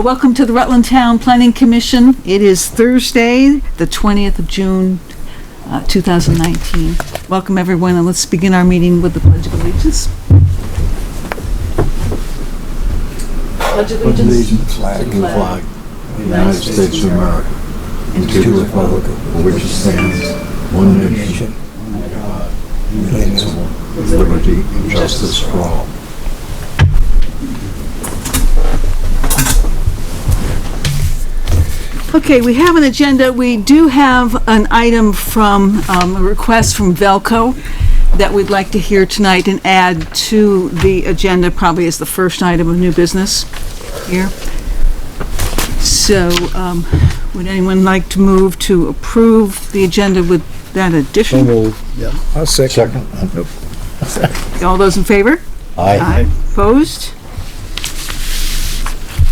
Welcome to the Rutland Town Planning Commission. It is Thursday, the 20th of June, 2019. Welcome everyone, and let's begin our meeting with the Pledge of Allegiance. Pledge of Allegiance. Flag of the United States of America, and to the republic for which it stands, one nation, under God, indivisible, with liberty and justice for all. Okay, we have an agenda. We do have an item from, a request from Velco that we'd like to hear tonight and add to the agenda, probably as the first item of new business here. So, would anyone like to move to approve the agenda with that addition? Yeah, I'll second. All those in favor? Aye. Opposed?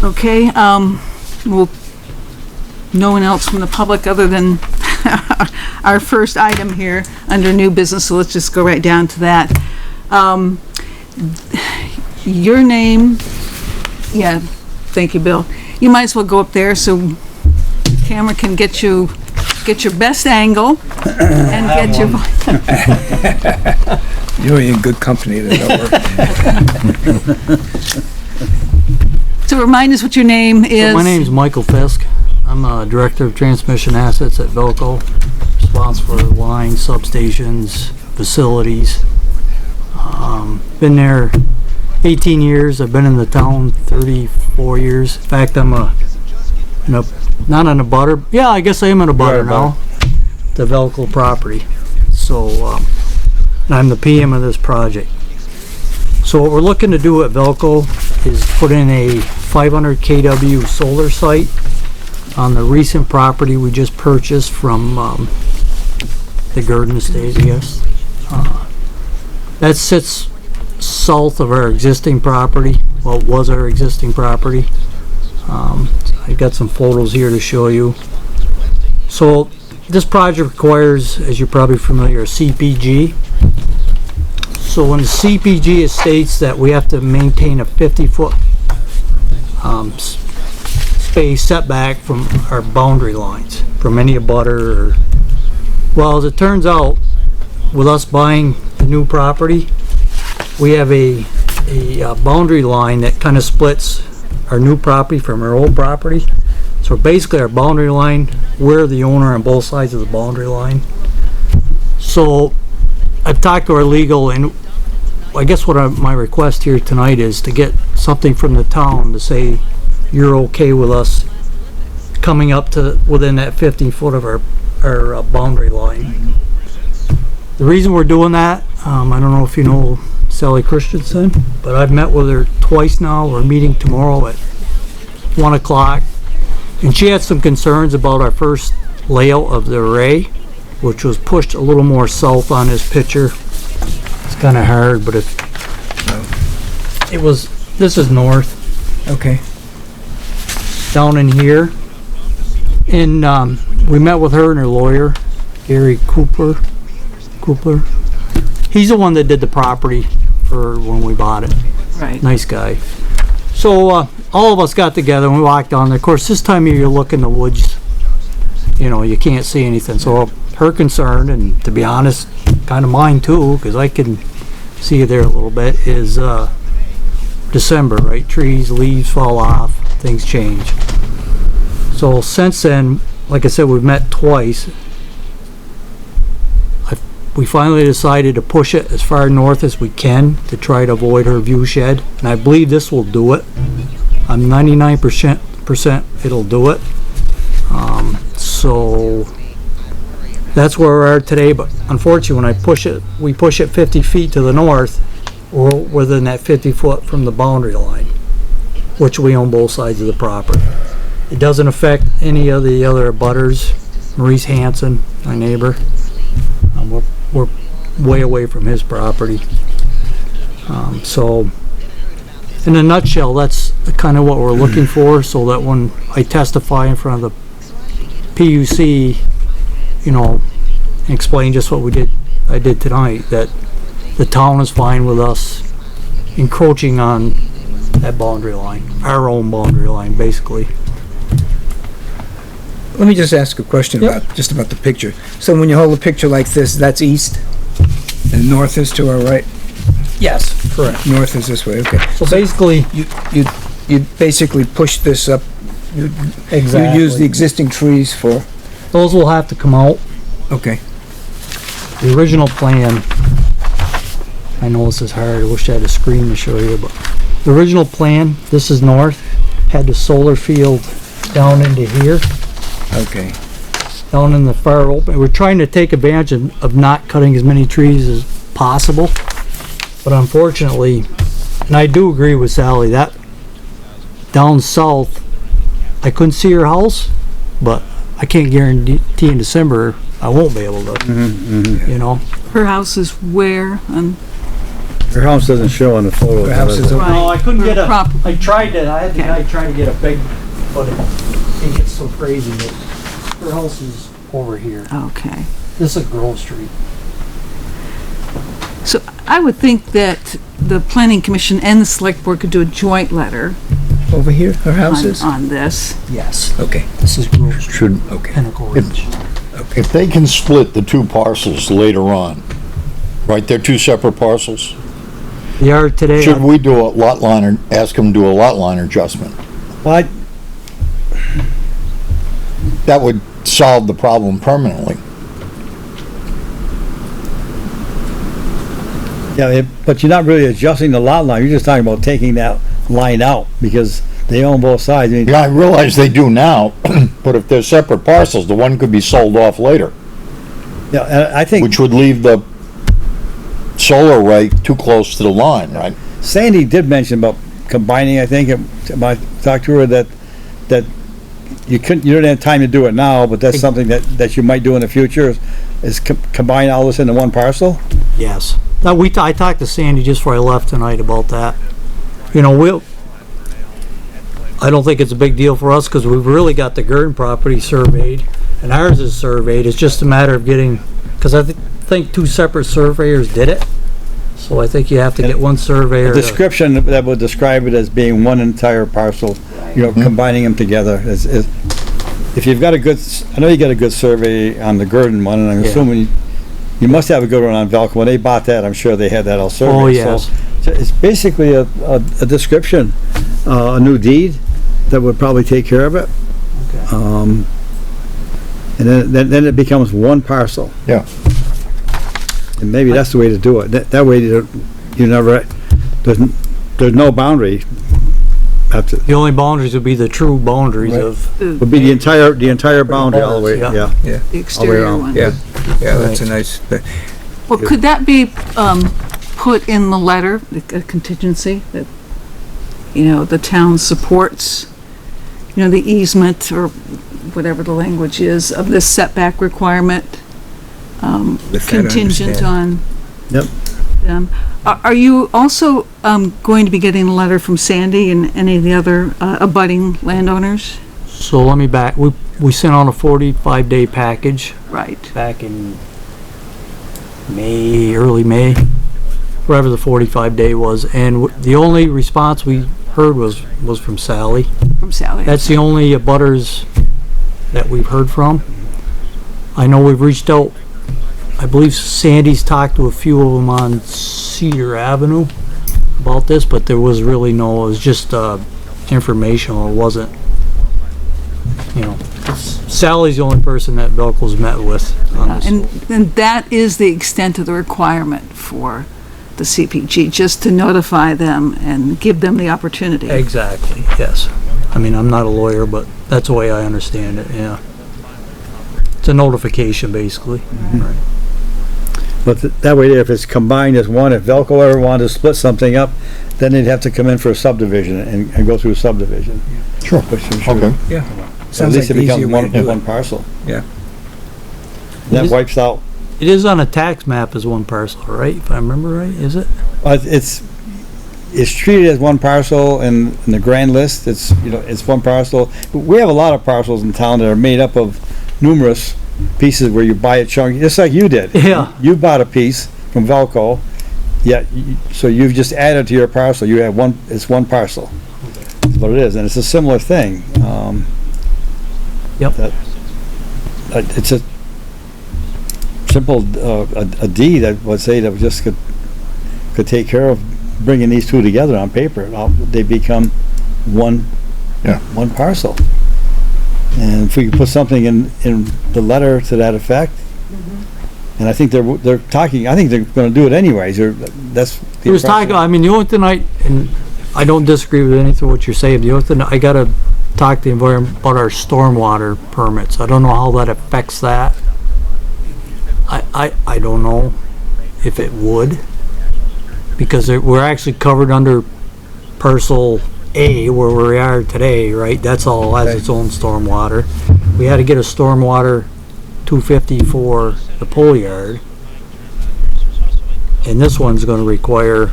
Okay, well, no one else from the public other than our first item here under new business, so let's just go right down to that. Your name, yeah, thank you, Bill. You might as well go up there so the camera can get your best angle and get your... You're in good company there. So remind us what your name is. My name's Michael Fisk. I'm a Director of Transmission Assets at Velco, responsible for lines, substations, facilities. Been there 18 years. I've been in the town 34 years. In fact, I'm not on a butter. Yeah, I guess I am in a butter now. The Velco property. So I'm the PM of this project. So what we're looking to do at Velco is put in a 500 kW solar site on the recent property we just purchased from the Gurdon Estate, I guess. That sits south of our existing property. Well, it was our existing property. I've got some photos here to show you. So this project requires, as you're probably familiar, a CPG. So when the CPG, it states that we have to maintain a 50-foot space setback from our boundary lines, from any abutter. Or, well, as it turns out, with us buying the new property, we have a boundary line that kind of splits our new property from our old property. So basically our boundary line, we're the owner on both sides of the boundary line. So I've talked to our legal, and I guess what my request here tonight is to get something from the town to say you're okay with us coming up to within that 50 foot of our boundary line. The reason we're doing that, I don't know if you know Sally Christensen, but I've met with her twice now. We're meeting tomorrow at 1 o'clock, and she had some concerns about our first layout of the array, which was pushed a little more south on this picture. It's kind of hard, but this is north. Okay. Down in here, and we met with her and her lawyer, Gary Cooper. He's the one that did the property for when we bought it. Right. Nice guy. So all of us got together and we walked down there. Of course, this time of year you look in the woods, you can't see anything. So her concern, and to be honest, kind of mine too, because I can see you there a little bit, is December, right? Trees, leaves fall off, things change. So since then, like I said, we've met twice. We finally decided to push it as far north as we can to try to avoid her view shed, and I believe this will do it. I'm 99% it'll do it. So that's where we are today, but unfortunately when we push it 50 feet to the north, we're within that 50 foot from the boundary line, which we own both sides of the property. It doesn't affect any of the other abutters. Maurice Hanson, my neighbor, we're way away from his property. So in a nutshell, that's kind of what we're looking for, so that when I testify in front of the PUC, explain just what I did tonight, that the town is fine with us encroaching on that boundary line, our own boundary line, basically. Let me just ask a question Yep. about the picture. So when you hold a picture like this, that's east, and north is to our right? Yes, correct. North is this way, okay. So basically, You basically push this up, you use the existing trees for, those will have to come out. okay. The original plan, I know this is hard, I wish I had a screen to show you, but the original plan, this is north, had the solar field down into here, Okay. down in the far open. We're trying to take advantage of not cutting as many trees as possible, but unfortunately, and I do agree with Sally, that down south, I couldn't see her house, but I can't guarantee in December I won't be able to, you know? Her house is where? Her house doesn't show on the photo. Her house is over. No, I couldn't get a, Prop- I tried to, I had the Okay. guy trying to get a big, but it gets so crazy that her house is over here. Okay. This is Grove Street. So I would think that the planning commission and the select board could do a joint letter Over here, her house is? on this. Yes. Okay, This is Grove Street, Should, okay. Pinnacle Ridge. if they can split the two parcels later on, right, they're two separate parcels, They are today, should we do a lot line, or ask them to do a lot line adjustment? Well, That would solve the problem permanently. but you're not really adjusting the lot line, you're just talking about taking that line out, because they own both sides. I mean, Yeah, I realize they do now, but if they're separate parcels, the one could be sold off later, yeah, and I think which would leave the solar array too close to the line, right? Sandy did mention about combining, I think, I talked to her that you don't have time to do it now, but that's something that you might do in the future, is combine all this into one parcel? yes. Now, I talked to Sandy just before I left tonight about that. You know, I don't think it's a big deal for us, because we've really got the Gurdon property surveyed, and ours is surveyed. It's just a matter of getting, because I think two separate surveyors did it. So I think you have to get one surveyor A to, description that would describe it as being one entire parcel, combining them together. If you've got I know you got a good survey on the Gurdon one, and I'm Yeah. assuming you must have a good one on Velco. When they bought that, I'm sure they had that all surveyed. Oh, yes. So it's basically a description, a new deed that would probably take care of it. Okay. And then it becomes one parcel. Yeah. And maybe that's the way to do it. That way you never, there's no boundary. After, the only boundaries would be the true boundaries of, would be the entire boundary all the way, Yeah. yeah. The exterior around. one. Yeah, yeah, that's a nice, Well, could that be, put in the letter, a contingency, that, the town supports, the easement, or whatever the language is, of this setback requirement, With that contingent on Yep. them? Are you also, going to be getting a letter from Sandy and any of the other, abutting landowners? so let me back, we sent out a 45-day package Right. back in May, early May, wherever the 45-day was, and the only response we heard was from Sally. From Sally. That's the only abutters that we've heard from. I know we've reached out, I believe Sandy's talked to a few of them on Cedar Avenue about this, but there was really it was just informational, it wasn't, Sally's the only person that Velco's met with on this. And that is the extent of the requirement for the CPG, just to notify them and give them the opportunity. Exactly, yes. I mean, I'm not a lawyer, but that's the way I understand it, yeah. It's a notification, basically. Right. But that way, if it's combined as one, if Velco ever wanted to split something up, then they'd have to come in for a subdivision and go through a subdivision. Sure. Which I'm sure- Okay. yeah. At Sounds like least it the easier becomes way to do one it. parcel. Yeah. That wipes out, It is on a tax map as one parcel, right? If I remember right, is it? it's treated as one parcel in the grand list, it's one parcel. We have a lot of parcels in town that are made up of numerous pieces where you buy a chunk, just like you did. Yeah. You bought a piece from Velco, Yeah, so you've just added to your parcel, you have one, it's one parcel. That's what it is, and it's a similar thing. Yep. It's a simple, a deed, I would say, that just could take care of bringing these two together on paper. They become one, Yeah. one parcel. And if we could put something in the letter to that effect, and I think they're talking, I think they're gonna do it anyways, that's. the He was talking, impression. I mean, the only thing and I don't disagree with anything what you're saying, the only thing, I gotta talk to the environment about our stormwater permits. I don't know how that affects that. I don't know if it would, because we're actually covered under parcel A where we are today, right? That's all has its own stormwater. We had to get a stormwater 250 for the pole yard. And this one's gonna require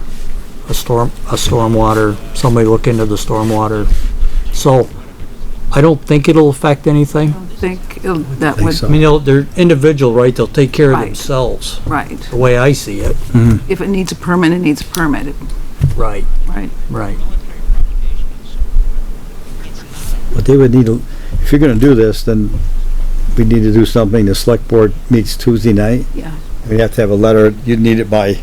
a stormwater, somebody look into the stormwater. So, I don't think it'll affect anything. I think that would, I mean, they're individual, right? They'll take care of Right. themselves, right. the way I see it. If it needs a permit, it needs a permit, Right, right? right. But they would need, if you're gonna do this, then we need to do something. The select board meets Tuesday night. Yeah. We have to have a letter, you'd need it by,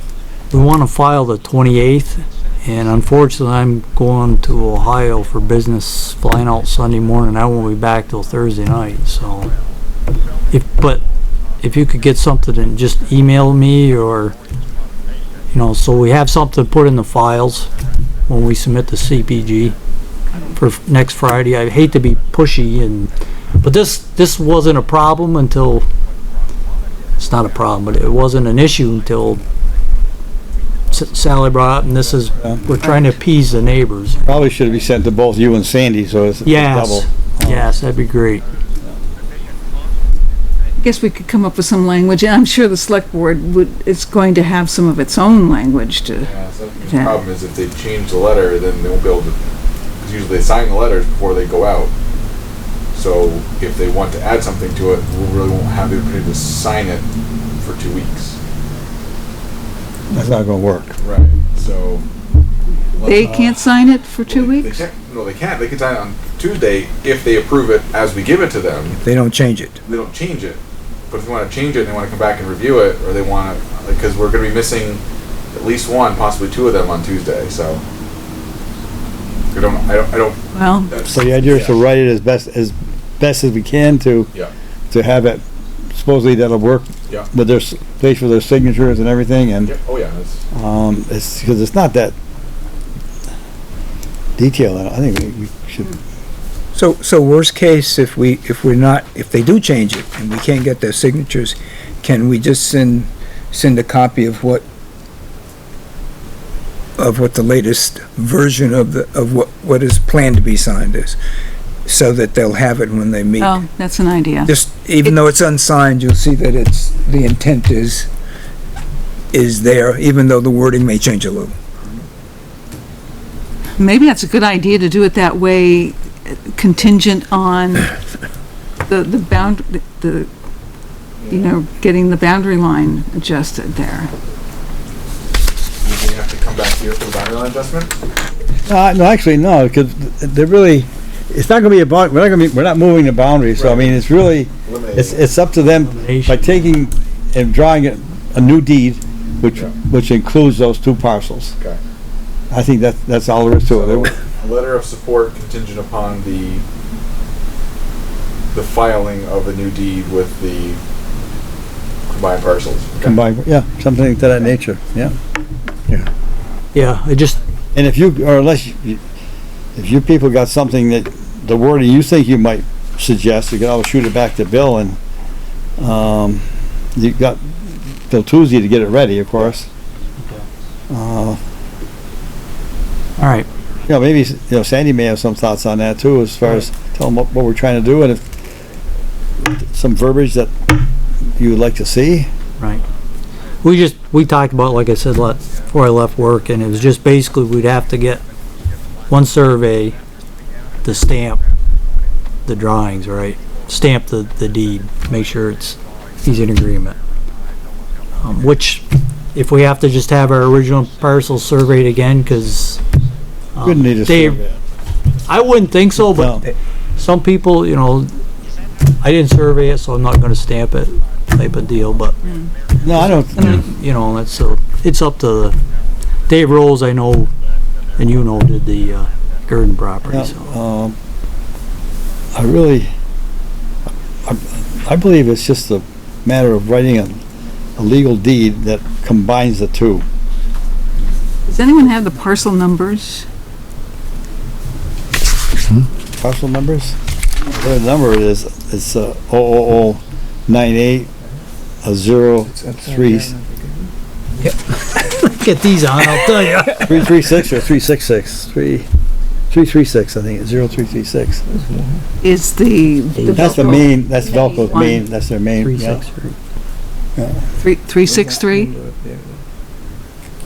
We wanna file the 28th, and unfortunately, I'm going to Ohio for business, flying out Sunday morning. I won't be back till Thursday night, so. If you could get something and just email me, or, so we have something to put in the files when we submit the CPG for next Friday. I hate to be pushy but this wasn't a problem until, it's not a problem, but it wasn't an issue until Sally brought up, and this is, we're trying to appease the neighbors. probably should be sent to both you and Sandy, so it's double. Yes, yes, that'd be great. I guess we could come up with some language, and I'm sure the select board is going to have some of its own language to, Yeah, so the Yeah. problem is if they change the letter, then they won't be able to, because usually they sign the letters before they go out. So if they want to add something to it, we really won't have the opportunity to sign it for 2 weeks. That's not gonna work. Right, so. they can't sign it for 2 They weeks? can't, no, they can't. They can sign it on Tuesday if they approve it as we give it to them. They don't change it. They don't change it. But if they want to change it and they want to come back and review it, or they want to, because we're going to be missing at least one, possibly two of them on Tuesday, so. I don't. Well, that's- So the idea is to write it as best as we can to Yeah, have it, supposedly that'll work yeah, with their place for their signatures and everything, and yeah, oh yeah, that's, it's, because it's not that detailed. I think we should, So worst case, if they do change it and we can't get their signatures, can we just send a copy of what the latest version of what is planned to be signed is, so that they'll have it when they meet? oh, that's an idea. Just, even though it's unsigned, you'll see that the intent is there, even though the wording may change a little. Maybe that's a good idea to do it that way, contingent on the getting the boundary line adjusted there. you have to come back here for the boundary line adjustment? no, actually, no, because they're really, it's not gonna be about, we're not moving the boundary, so I mean, it's really, it's up to them by taking and drawing a new deed, which includes those two parcels. Okay. I think that's all there is to it. A letter of support contingent upon the filing of the new deed with the combined parcels. Okay. Combined, yeah, something to that nature, yeah. Yeah, And if you, or if you people got something that, the wording you think you might suggest, you can always shoot it back to Bill, and, you got till Tuesday to get it ready, of course. all right. Maybe, Sandy may have some thoughts on that too, as far as tell them what we're trying to do, and if some verbiage that you would like to see. Right. We talked about, like I said, before I left work, and it was just basically we'd have to get one survey to stamp the drawings, right? Stamp the deed, make sure he's in agreement. Which if we have to just have our original parcel surveyed again, cause. Wouldn't need a Dave, survey. I wouldn't think so, but No. some people, you know, I didn't survey it, so I'm not gonna stamp it type of deal, but, No, I don't, you know, it's up to the, Dave Rolls, I know, and you know, did the, Gurdon property, so. I really, I believe it's just a matter of writing a legal deed that combines the two. Does anyone have the parcel numbers? Parcel numbers? The number is, it's 00098 03 Get these on, I'll tell you. 336 or 366? 336, I think, 0336. Is the That's the Velcro main, that's Velcro's One. main, that's their main, yeah. 363?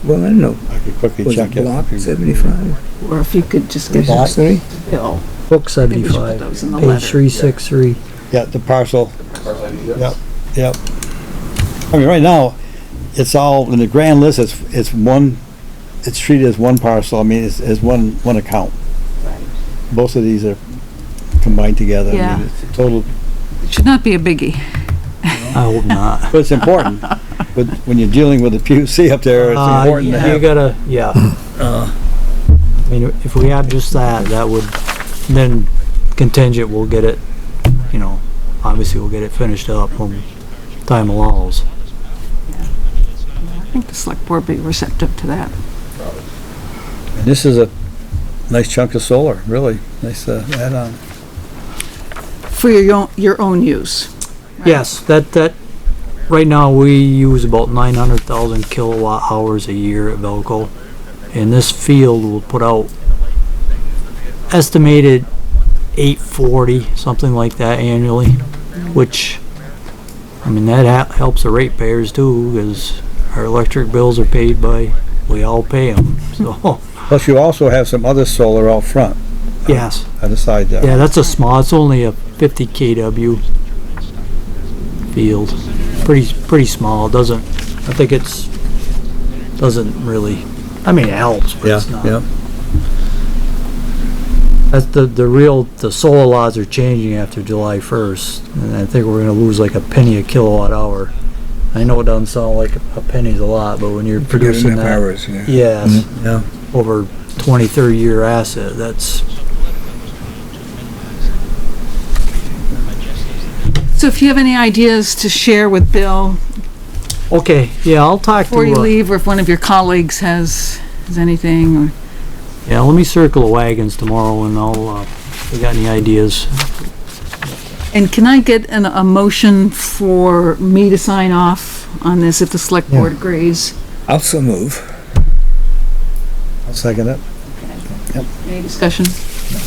Well, I don't know. I could quickly Was check it it. block 75? Or if you could just get Block 3? Bill. Book Maybe we should put 75, those in the page letter. 363. Yeah, the parcel, Parcel ID, yep. Yep. yep. I mean, right now, it's all, in the grand list, it's one, it's treated as one parcel, I mean, it's one account. Both of these are combined together. I Yeah. mean, it's a total, It should not be a biggie. I hope not. but it's important. But when you're dealing with the PUC up there, it's important to You have. gotta, yeah. I mean, if we have just that, that would, then contingent, we'll get it, you know, obviously we'll get it finished up when time allows. I think the select board would be receptive to that. And this is a nice chunk of solar, really, nice add-on. For your own use. Yes, that, right now, we use about 900,000 kilowatt hours a year at Velco. And this field will put out estimated 840, something like that annually, which, I mean, that helps the ratepayers too, because our electric bills are paid by, we all pay them, so, Plus you also have some other solar out front, yes. on the side there. Yeah, that's a small, it's only a 50 kW field. Pretty small, doesn't, I think doesn't really, I mean, it helps, but Yeah, it's not. yeah. That's the solar laws are changing after July 1st, and I think we're gonna lose like a penny a kilowatt hour. I know it doesn't sound like a penny's a lot, but when you're Good producing enough that, hours, yeah. yes, Yeah. over 20, 30 year asset, that's, So if you have any ideas to share with Bill okay, yeah, I'll talk before you to, leave, or if one of your colleagues has anything, or yeah, let me circle the wagons tomorrow and I'll, if we got any ideas. and can I get a motion for me to sign off on this if the select board agrees? Also move. I'll second it. Any discussion?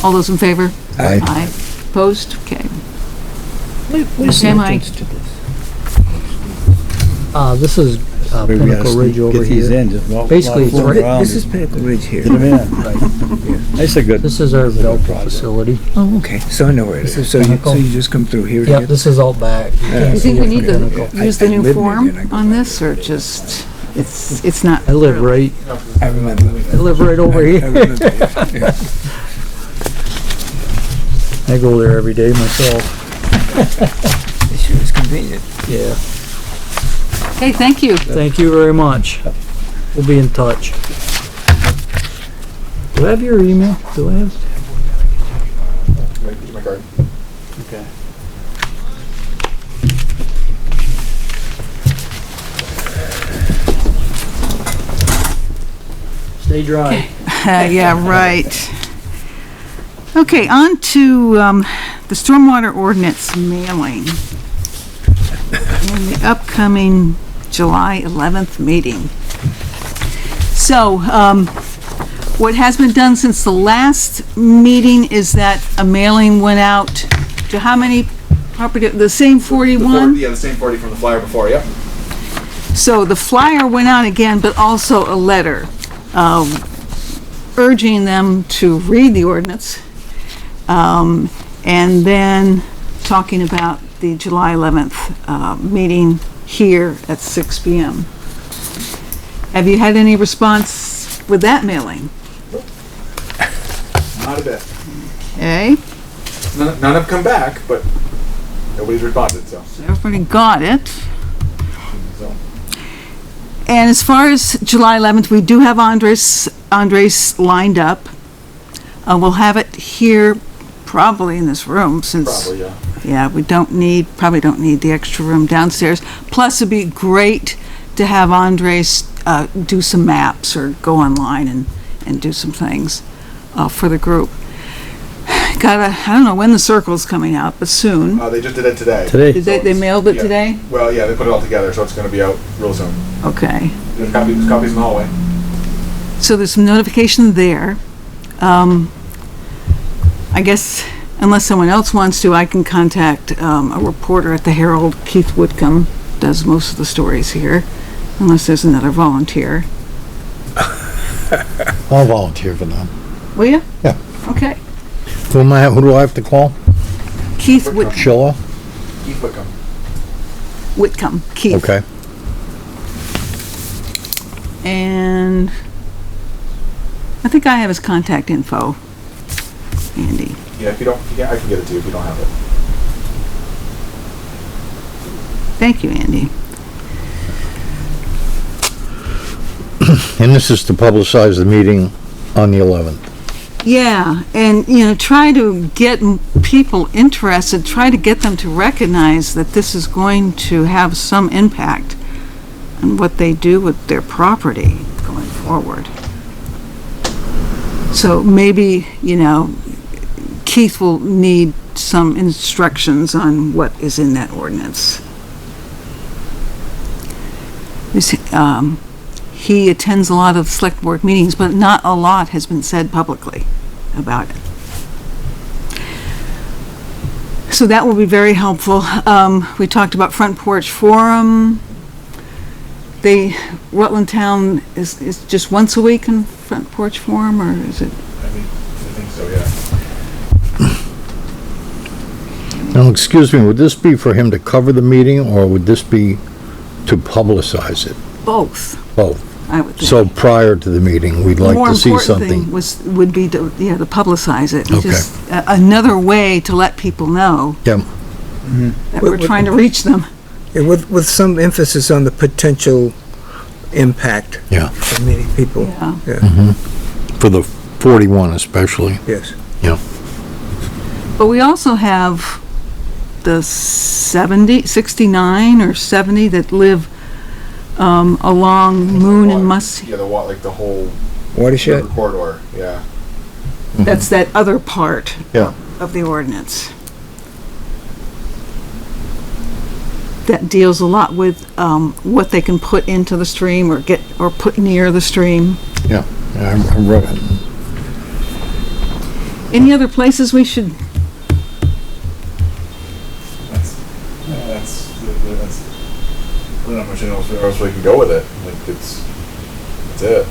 All those in favor? Aye. Aye. Opposed? Okay. What is the Okay, Mike. entrance to this? This is, Maybe we gotta Pinnacle Ridge over get these here. in, just walk. Basically, walk it's right- around This is and Pinnacle Ridge here. Get them in. That's a good. This is our Velco facility. Oh, okay, so I know where it This is. is So you Pinnacle. just come through here to Yep, get... this is out back. You Do can't you see think it we from need Pinnacle. to use the I new live form near there, and I go on back. this, or just, it's not? I live right, I remember. I live right over I here. remember, yeah. I go there every day myself. It sure is convenient. Yeah. Hey, thank you. Thank you very much. We'll be in touch. Do I have your email? Do I have? My card. Okay. Stay dry. Yeah, right. Okay, on to the stormwater ordinance mailing in the upcoming July 11th meeting. So, what has been done since the last meeting is that a mailing went out to how many property, the same 41? Yeah, the same 40 from the flyer before, yep. So the flyer went out again, but also a letter urging them to read the ordinance, and then talking about the July 11th meeting here at 6 p.m. Have you had any response with that mailing? Not a bit. Okay, None have come back, but nobody's responded, so. everybody got it. so. And as far as July 11th, we do have Andres lined up. We'll have it here, probably in this room, since, Probably, yeah. yeah, we probably don't need the extra room downstairs. Plus, it'd be great to have Andres do some maps or go online and do some things for the group. I don't know when the circle's coming out, but soon. They just did it today. Today. Did they mailed it Yeah. today? Well, yeah, they put it all together, so it's gonna be out real soon. Okay. There's copies in the hallway. So there's some notification there. I guess unless someone else wants to, I can contact a reporter at the Herald. Keith Whitcomb does most of the stories here, unless there's another volunteer. I'll volunteer for them. Will you? Yeah. Okay. Who do I have to call? Keith Schiller? Keith Wickham. Whitcomb. Keith. Okay. And I think I have his contact info. Andy. Yeah, if you don't, yeah, I can get it to you if you don't have it. Thank you, Andy. And this is to publicize the meeting on the 11th. Yeah, and, try to get people interested, try to get them to recognize that this is going to have some impact on what they do with their property going forward. So maybe, Keith will need some instructions on what is in that ordinance. He attends a lot of select board meetings, but not a lot has been said publicly about it. So that will be very helpful. We talked about Front Porch Forum. Rutland Town is just once a week in Front Porch Forum, or is it? I think so, yeah. Now, excuse me, would this be for him to cover the meeting, or would this be to publicize it? Both, Both. I would think. So prior to the meeting, we'd like More to see important something. thing would be to publicize it. Okay. Just another way to let people know Yeah, that we're trying to reach them. Yeah, with some emphasis on the potential impact yeah, for many people. Yeah. Yeah, for the 41 especially. yes. Yeah. But we also have the 69 or 70 that live along Moon and Must. Yeah, like the whole Watershed? river corridor, yeah. That's that other part Yeah. of the ordinance. That deals a lot with what they can put into the stream or put near the stream. Yeah, I read it. Any other places we should? That's really not much else we can go with it. Like, that's it.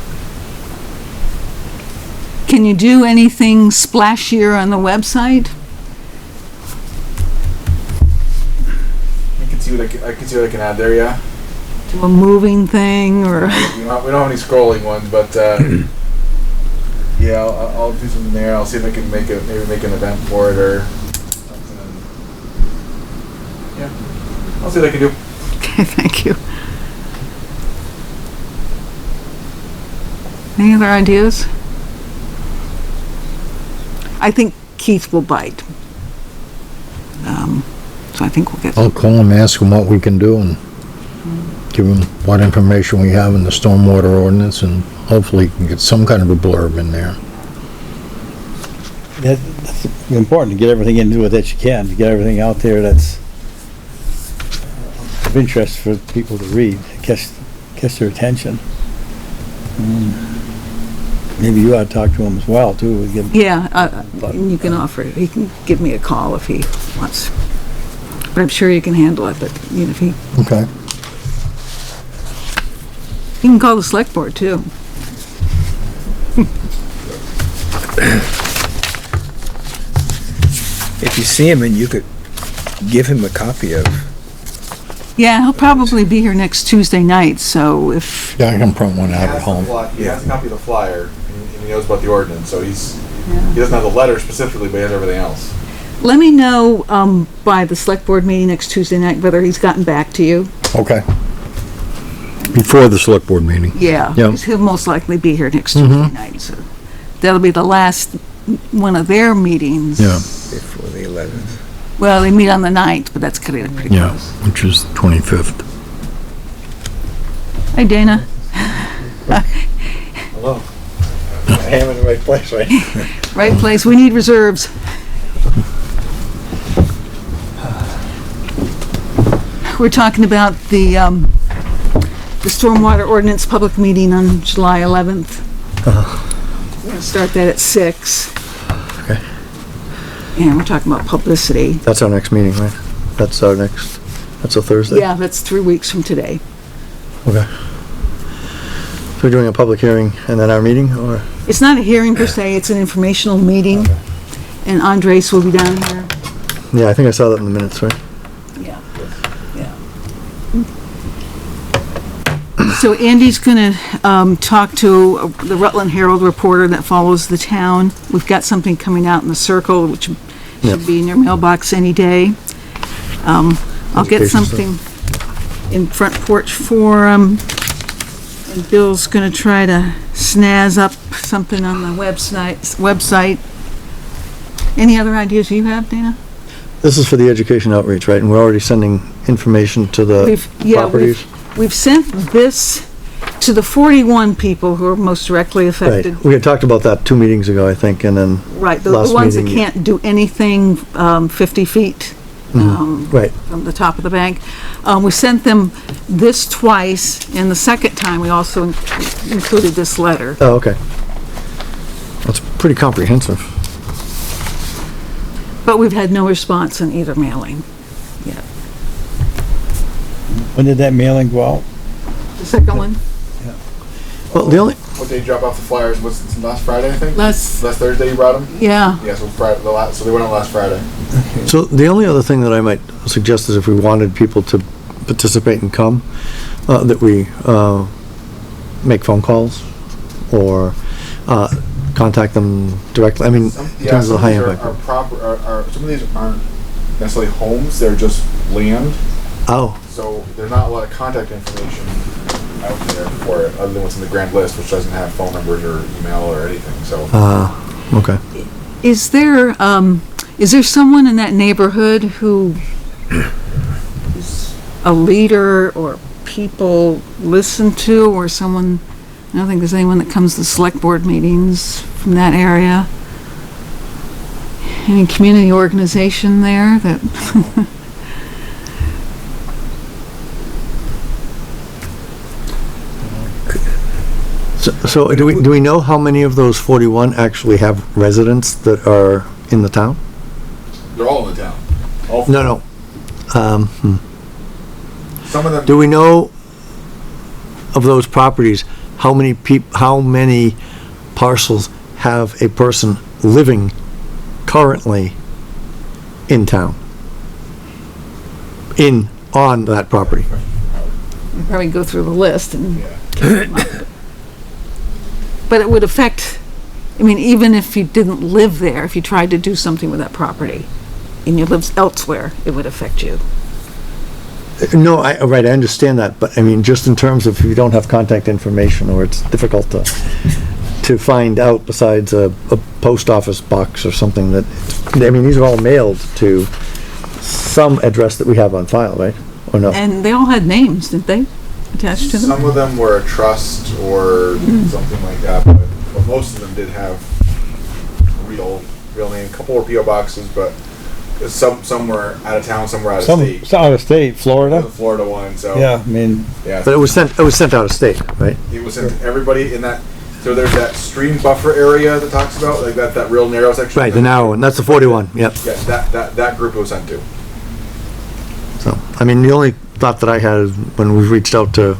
Can you do anything splashier on the website? I can see what I can add there, yeah. Do a moving thing or? We don't have any scrolling ones, but yeah, I'll do something there. I'll see if I can maybe make an event for it or something. Yeah, I'll see what I can do. Okay, thank you. Any other ideas? I think Keith will bite. So I think we'll get. I'll call him, ask him what we can do, and give him what information we have in the stormwater ordinance, and hopefully can get some kind of a blurb in there. That's important to get everything into it that you can, to get everything out there that's of interest for people to read, catch their attention. Maybe you ought to talk to him as well, too. Yeah, and you can offer it. He can give me a call if he wants. But I'm sure you can handle it, but, if he Okay. can call the select board too. If you see him and you could give him a copy of Yeah, he'll probably be here next Tuesday night, so if, Yeah, I can print one He out has at home. He has a copy of the flyer, and he knows about the ordinance, so he Yeah. doesn't have the letter specifically, but he has everything else. let me know, by the select board meeting next Tuesday night whether he's gotten back to you. Okay. Before the select board meeting. Yeah, Yeah. 'cause he'll most likely be here next Tuesday night, so that'll be the last one of their meetings. Yeah, Before the 11th. Well, they meet on the 9th, but that's pretty close. yeah, which is 25th. Hi, Dana. Hello. I am in the right place, right? Right place, we need reserves. We're talking about the stormwater ordinance public meeting on July 11th. We're gonna start that at 6. Okay. And we're talking about publicity. That's our next meeting, right? That's a Thursday? Yeah, that's 3 weeks from today. Okay. So we're doing a public hearing and then our meeting, or? It's not a hearing per se, it's an informational meeting, and Andres will be down here. Yeah, I think I saw that in the minutes, right? Yeah, yeah. So Andy's gonna, talk to the Rutland Herald reporter that follows the town. We've got something coming out in the Circle, which Yep. should be in your mailbox any day. I'll get Education stuff. something in Front Porch Forum, and Bill's gonna try to snazz up something on the website. Any other ideas you have, Dana? This is for the education outreach, right? And we're already sending information to the properties? We've sent this to the 41 people who are most directly affected. Right. We had talked about that 2 meetings ago, I think, and then, Right, the last ones that meeting- can't do anything, 50 feet, right. from the top of the bank. We sent them this twice, and the second time we also included this letter. Oh, okay. That's pretty comprehensive. But we've had no response in either mailing yet. When did that mailing go out? The second one, Well, the only, What day you drop off the flyers? Was it last Friday, I think? last, Last Thursday you brought them? yeah, Yeah, so Friday, so they went out last Friday. so the only other thing that I might suggest is if we wanted people to participate and come, that we, make phone calls or, contact them directly. I mean, Some, in yeah, terms some of of the these high are, impact. some of these aren't necessarily homes, they're just land. Oh, So there's not a lot of contact information out there for it, other than what's in the grand list, which doesn't have phone numbers or email or anything, so. okay. is there someone in that neighborhood who a leader or people listen to, or someone, I don't think there's anyone that comes to select board meetings from that area? Any community organization there that, So do we know how many of those 41 actually have residents that are in the town? They're all in the town. All No, no. Some of them. Do we know of those properties, how many parcels have a person living currently in town? On that property? you probably go through the list and. Yeah. But it would affect, I mean, even if you didn't live there, if you tried to do something with that property and you lived elsewhere, it would affect you. No, I understand that, but I mean, just in terms of if you don't have contact information, or it's difficult to find out besides a post office box or something that, I mean, these are all mailed to some address that we have on file, right? Or no? And they all had names, didn't they, attached to them? Some of them were a trust or something like that, but most of them did have a real name. A couple were PO boxes, but some were out of town, some were out of state. Some out of state, The Florida. Florida one, so Yeah, I mean, yeah. But it was sent out of state, right? It was sent to everybody in that. So there's that stream buffer area that talks about like that real narrow section. Right, the narrow one, that's the 41, yep. Yeah, that group it was sent to. So, I mean, the only thought that I had is when we've reached out to,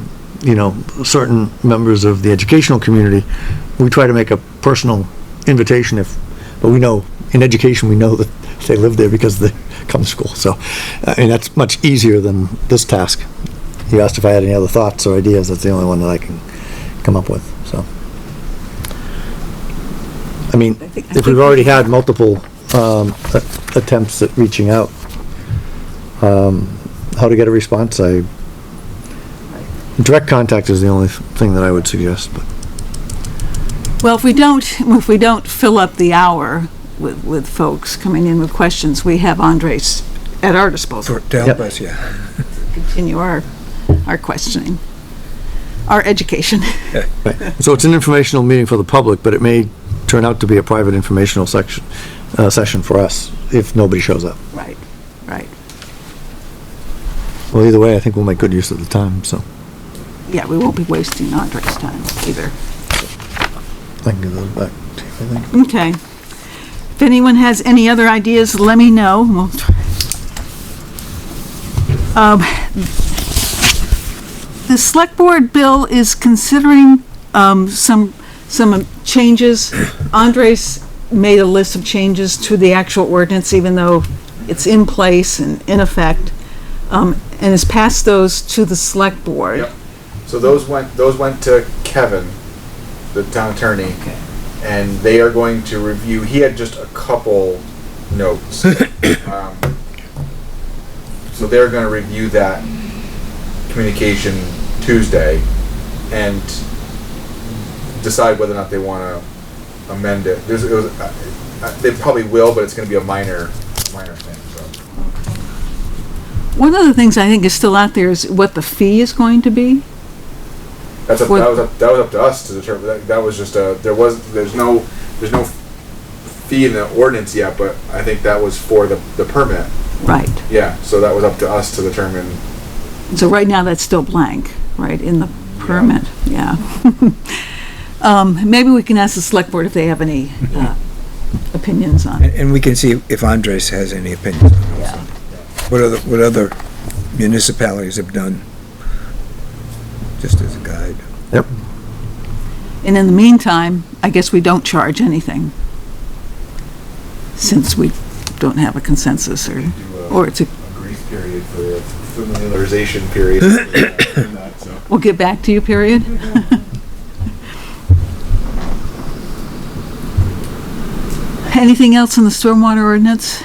certain members of the educational community, we try to make a personal invitation but we know in education, we know that they live there because they come to school, so, I mean, that's much easier than this task. You asked if I had any other thoughts or ideas, that's the only one that I can come up with, so. I mean, I think if we've already had multiple, attempts at reaching out, how to get a response, direct contact is the only thing that I would suggest, but. Well, if we don't fill up the hour with folks coming in with questions, we have Andres at our disposal. To help Yep. us, yeah. Continue our questioning, our education. So it's an informational meeting for the public, but it may turn out to be a private informational session for us if nobody shows up. Right, right. Well, either way, I think we'll make good use of the time, so. Yeah, we won't be wasting Andres' time either. I can give those back to you, I think. Okay. If anyone has any other ideas, let me know. The select board, Bill, is considering some changes. Andres made a list of changes to the actual ordinance, even though it's in place and in effect, and has passed those to the select board. Yep. So those went to Kevin, the town attorney, Okay. and they are going to review. He had just a couple notes, so they're going to review that communication Tuesday and decide whether or not they want to amend it. They probably will, but it's going to be a minor thing. So. One of the things I think is still out there is what the fee is going to be. That was up to us to determine. That was just there's no fee in the ordinance yet, but I think that was for the permit. Right. Yeah, so that was up to us to determine. So right now, that's still blank, right, in the permit, yeah. Maybe we can ask the select board if they have any opinions on it. And we can see if Andres has any opinions on it also. What other municipalities have done, just as a guide. Yep. And in the meantime, I guess we don't charge anything, since we don't have a consensus, or it's a, Grief period for the familiarization period. So. we'll get back to you, period. Anything else in the stormwater ordinance?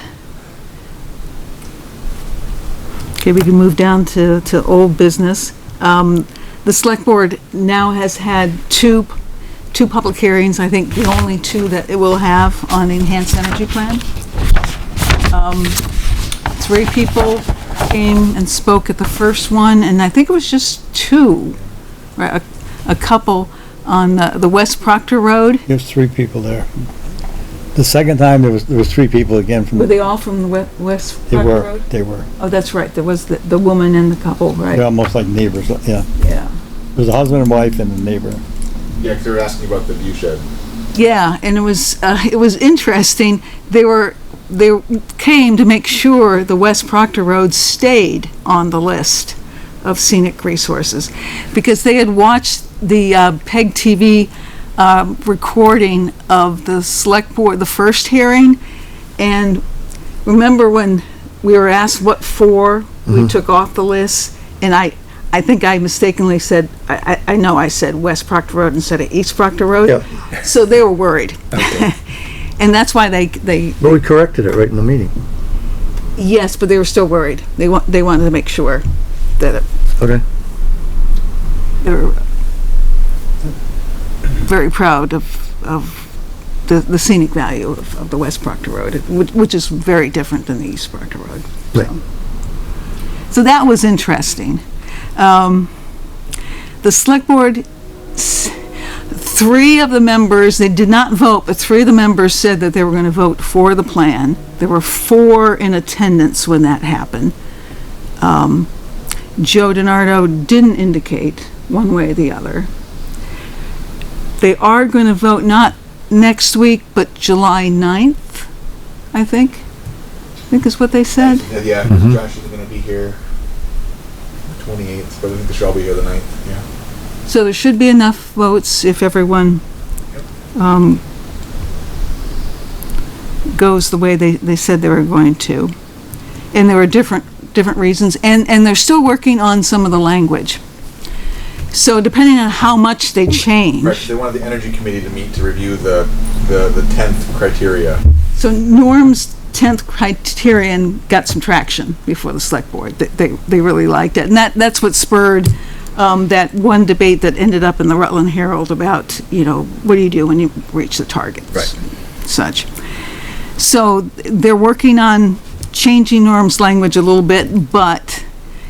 Okay, we can move down to old business. The select board now has had two public hearings, I think the only two that it will have on the enhanced energy plan. 3 people came and spoke at the first one, and I think it was just 2, right, a couple on the West Proctor Road. There's 3 people there. The second time, there was 3 people again from. Were they all from the West They Proctor were, Road? they were. Oh, that's right, there was the woman and the couple, They're right? almost like neighbors, yeah. Yeah. There's a husband and wife and a neighbor. Yeah, because they were asking about the view shed. Yeah, and it was interesting. They came to make sure the West Proctor Road stayed on the list of scenic resources, because they had watched the PEG TV recording of the select board, the first hearing, and remember when we were asked what for we took off the list, and I think I mistakenly said, I know I said West Proctor Road instead of East Proctor Road. Yeah. So they were worried. And that's why they But we corrected it right in the meeting. yes, but they were still worried. They wanted to make sure that Okay. they were very proud of the scenic value of the West Proctor Road, which is very different than the East Proctor Road. Right. So that was interesting. The select board, 3 of the members, they did not vote, but 3 of the members said that they were going to vote for the plan. There were 4 in attendance when that happened. Joe DiNardo didn't indicate one way or the other. They are going to vote not next week, but July 9th, I think. I think is what they said. Yeah, Josh is going to be here the 28th, but I think they should all be here the 9th. Yeah. So there should be enough votes if everyone goes the way they said they were going to. And there were different reasons, and they're still working on some of the language. So depending on how much they change. Right, they wanted the energy committee to meet to review the 10th criteria. So Norm's 10th criterion got some traction before the select board. They really liked it. And that's what spurred that one debate that ended up in the Rutland Herald about, what do you do when you reach the targets? Right. Such. So they're working on changing Norm's language a little bit, but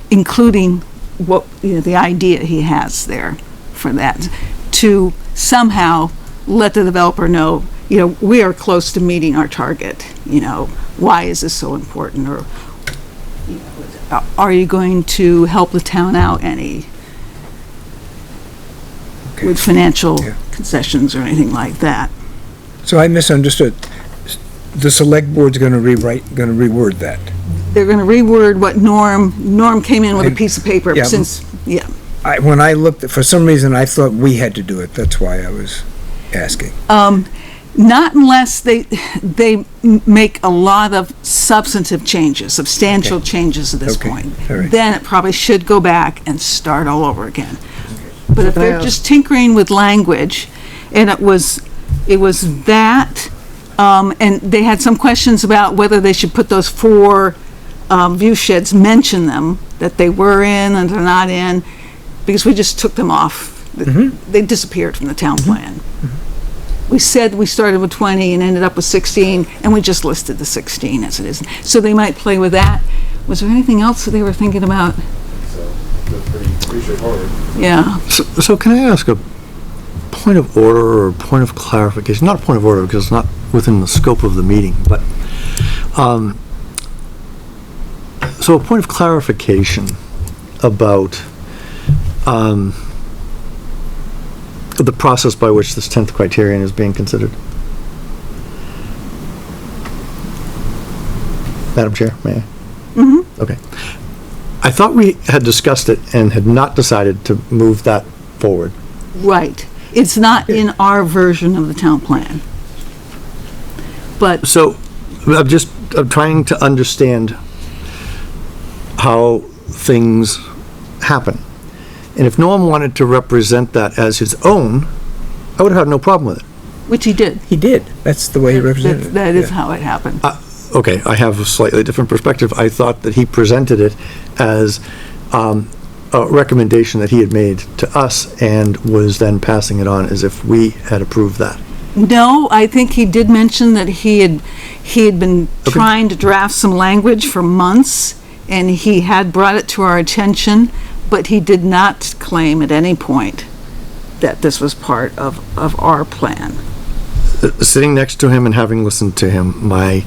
including what, the idea he has there for that, to somehow let the developer know, we are close to meeting our target. Why is this so important? Or, are you going to help the town out any with financial concessions or anything like that? So I misunderstood. The select board's gonna reword that. They're going to reword what Norm came in with a piece of paper Yeah. When I looked, for some reason, I thought we had to do it. That's why I was asking. Not unless they make a lot of substantive changes, substantial changes at this Okay. point. All right. Then it probably should go back and start all over again. But if they're just tinkering with language, and it was that, and they had some questions about whether they should put those 4 view sheds, mention them, that they were in and they're not in, because we just took them off. They disappeared from the town plan. We said we started with 20 and ended up with 16, and we just listed the 16 as it is. So they might play with that. Was there anything else that they were thinking about? So that's pretty straightforward. Yeah. So can I ask a point of order or point of clarification? Not a point of order because it's not within the scope of the meeting, but so a point of clarification about the process by which this 10th criterion is being considered. Madam Chair, may I? Mm-hmm. Okay. I thought we had discussed it and had not decided to move that forward. Right. It's not in our version of the town plan. But So, I'm trying to understand how things happen. And if Norm wanted to represent that as his own, I would have had no problem with it. which he did. He did. That's the way he represented it. That is Yeah. how it happened. Okay, I have a slightly different perspective. I thought that he presented it as a recommendation that he had made to us and was then passing it on as if we had approved that. No, I think he did mention that he had been trying to draft some language for months, and he had brought it to our attention, but he did not claim at any point that this was part of our plan. Sitting next to him and having listened to him, my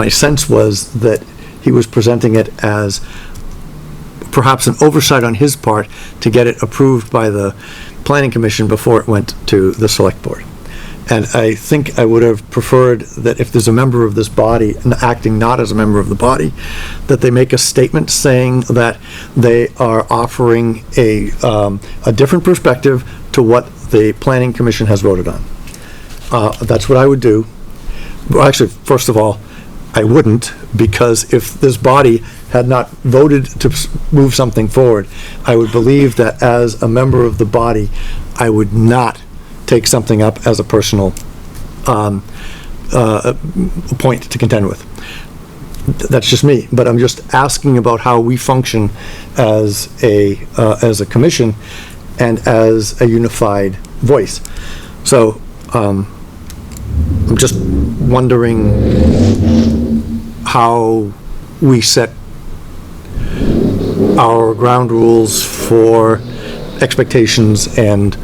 sense was that he was presenting it as perhaps an oversight on his part to get it approved by the planning commission before it went to the select board. And I think I would have preferred that if there's a member of this body acting not as a member of the body, that they make a statement saying that they are offering a different perspective to what the planning commission has voted on. That's what I would do. Well, actually, first of all, I wouldn't, because if this body had not voted to move something forward, I would believe that as a member of the body, I would not take something up as a personal point to contend with. That's just me, but I'm just asking about how we function as a commission and as a unified voice. So, I'm just wondering how we set our ground rules for expectations and